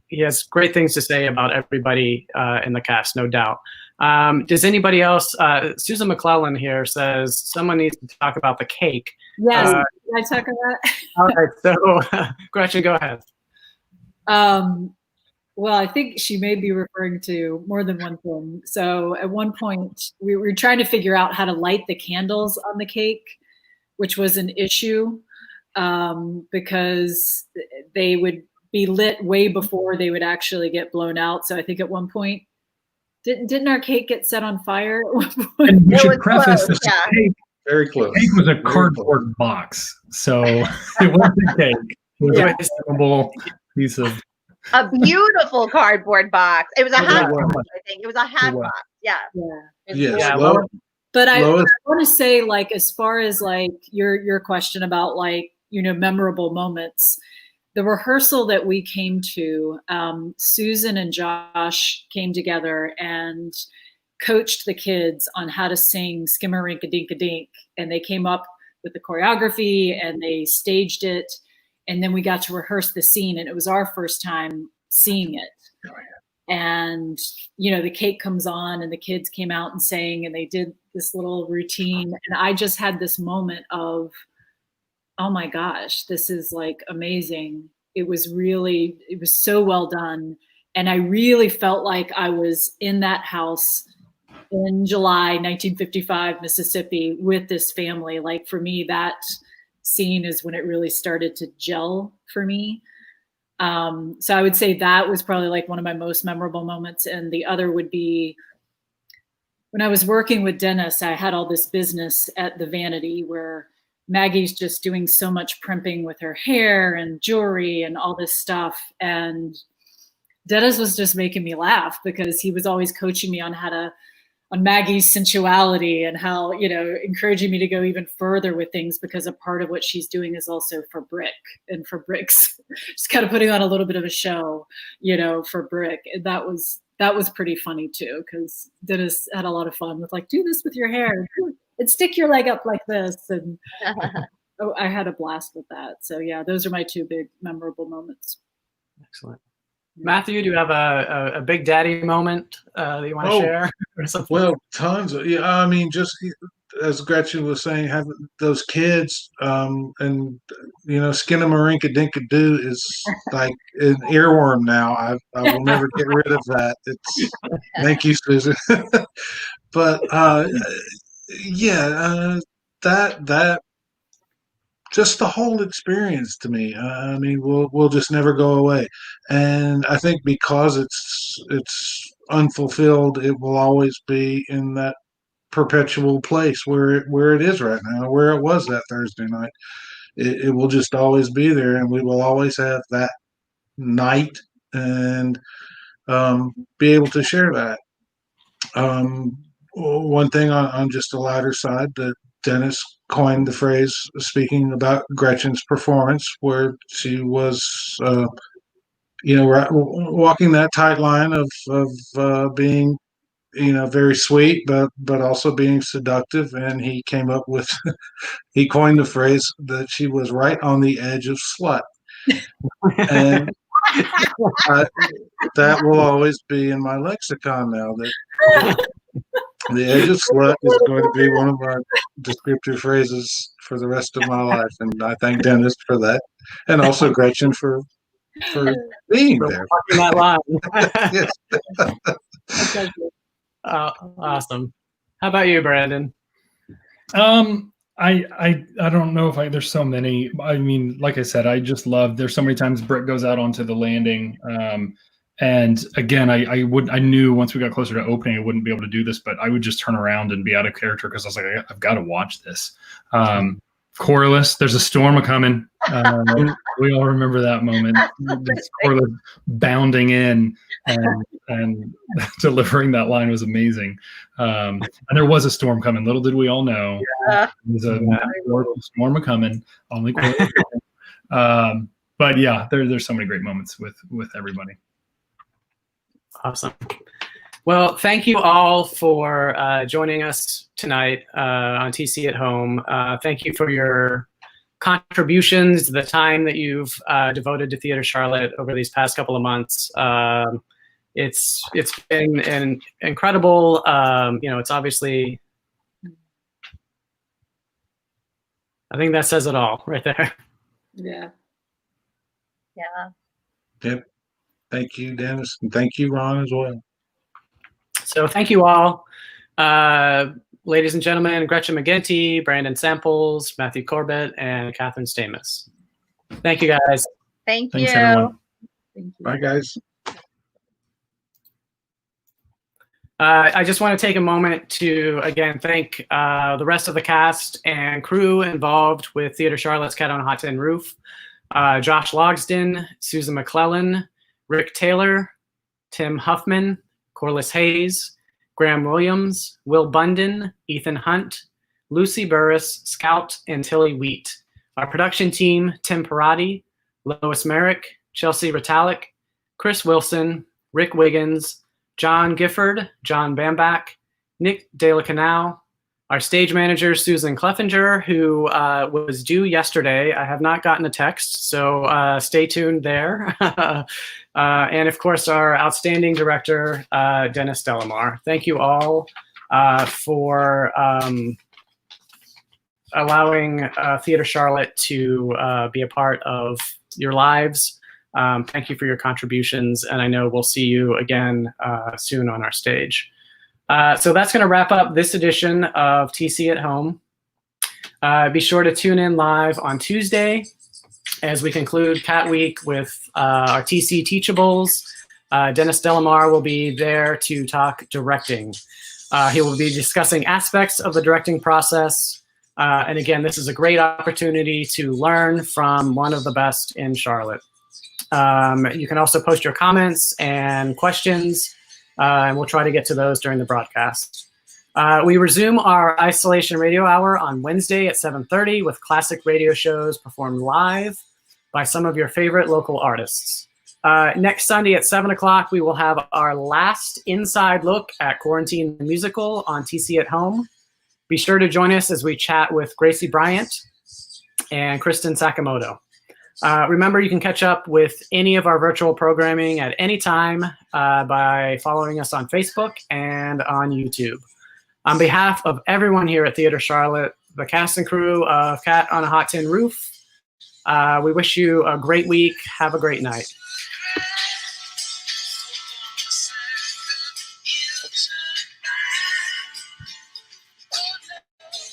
he has great things to say about everybody in the cast, no doubt. Does anybody else? Susan McClellan here says someone needs to talk about the cake. Yes, can I talk about? All right, so Gretchen, go ahead. Well, I think she may be referring to more than one thing. So at one point, we were trying to figure out how to light the candles on the cake, which was an issue because they would be lit way before they would actually get blown out. So I think at one point, didn't our cake get set on fire? At one point? And we It should was preface close, this. yeah. Very close. The cake was a Very cardboard box, so it wasn't a cake. It was Yeah. a simple piece of. A beautiful cardboard box. It was a hat was. box, I think. It was a hat It was. box. Yeah. Yeah. It was Yes. Yeah, gorgeous. But I Lois? want to say, like, as far as like your question about like, memorable moments, the rehearsal that we came to, Susan and Josh came together and coached the kids on how to sing Skimmerink-a-Dink-a-Dink. And they came up with the choreography and they staged it. And then we got to rehearse the scene, and it was our first time seeing it. And, the cake comes on and the kids came out and sang and they did this little routine. And I just had this moment of, oh my gosh, this is like amazing. It was so well done. And I really felt like I was in that house in July 1955, Mississippi, with this family. Like, for me, that scene is when it really started to gel for me. So I would say that was probably like one of my most memorable moments. And the other would be when I was working with Dennis, I had all this business at the Vanity where Maggie's just doing so much primping with her hair and jewelry and all this stuff. And Dennis was just making me laugh because he was always coaching me on on Maggie's sensuality and how, encouraging me to go even further with things, because a part of what she's doing is also for Brick and for Brick's just kind of putting on a little bit of a show, for Brick. And that was pretty funny too, because Dennis had a lot of fun with like, do this with your hair and stick your leg up like this. And I had a blast with that. So yeah, those are my two big memorable moments. Excellent. Matthew, do you have a big daddy moment that you want to share? Or something? Well, tons of, yeah. I mean, just as Gretchen was saying, having those kids, and Skinnamarink-a-Dink-a-Doo is like an earworm now. I will never get rid of that. Thank you, Susan. But that just the whole experience to me. I mean, we'll just never go away, and I think because it's unfulfilled, it will always be in that perpetual place where it is right now, where it was that Thursday night. It will just always be there, and we will always have that night and be able to share that. One thing on just a lighter side, that Dennis coined the phrase, speaking about Gretchen's performance, where she was, walking that tight line of being, very sweet, but also being seductive. And he came up with, he coined the phrase that she was right on the edge of slut. And that will always be in my lexicon now, that the edge of slut is going to be one of my descriptive phrases for the rest of my life. And I thank Dennis for that. And also Gretchen for being there. Walking that line. Yes. Awesome. How about you, Brandon? I don't know if there's so many. I mean, like I said, I just love, there's so many times Brick goes out onto the landing. And again, I knew once we got closer to opening, I wouldn't be able to do this, but I would just turn around and be out of character because I was like, I've got to watch this. Chorus, there's a storm a coming. We all remember that moment. Sort of bounding in and delivering that line was amazing. And there was a storm coming. Little did we all know. Yeah. It was a storm coming. Only but yeah, there's so many great moments with everybody. Awesome. Well, thank you all for joining us tonight on TC at Home. Thank you for your contributions, the time that you've devoted to Theater Charlotte over these past couple of months. It's been an incredible, it's obviously, I think that says it all right there. Yeah. Yeah. Yep. Thank you, Dennis, and thank you, Ron, as well. So thank you all. Ladies and gentlemen, Gretchen McGinty, Brandon Samples, Matthew Corbett, and Kathryn Stamas. Thank you, guys. Thanks, Everyone. Thank you. Bye, guys. I just want to take a moment to, again, thank the rest of the cast and crew involved with Theater Charlotte's Cat on a Hot Tin Roof. Josh Logsden, Susan McClellan, Rick Taylor, Tim Huffman, Corliss Hayes, Graham Williams, Will Bunden, Ethan Hunt, Lucy Burris, Scout, and Tilly Wheat. Our production team, Tim Parati, Lois Merrick, Chelsea Ritalik, Chris Wilson, Rick Wiggins, John Gifford, John Bambach, Nick De La Canal, our stage manager, Susan Cleffinger, who was due yesterday. I have not gotten a text, so stay tuned there. And of course, our outstanding director, Dennis Delamar. Thank you all for allowing Theater Charlotte to be a part of your lives. Thank you for your contributions, and I know we'll see you again soon on our stage. So that's going to wrap up this edition of TC at Home. Be sure to tune in live on Tuesday as we conclude Cat Week with our TC Teachables. Dennis Delamar will be there to talk directing. He will be discussing aspects of the directing process. And again, this is a great opportunity to learn from one of the best in Charlotte. You can also post your comments and questions, and we'll try to get to those during the broadcast. We resume our Isolation Radio Hour on Wednesday at 7:30 with classic radio shows performed live by some of your favorite local artists. Next Sunday at 7 o'clock, we will have our last inside look at Quarantine the Musical on TC at Home. Be sure to join us as we chat with Gracie Bryant and Kristen Sakamoto. Remember, you can catch up with any of our virtual programming at any time by following us on Facebook and on YouTube. On behalf of everyone here at Theater Charlotte, the cast and crew of Cat on a Hot Tin Roof, we wish you a great week. Have a great night.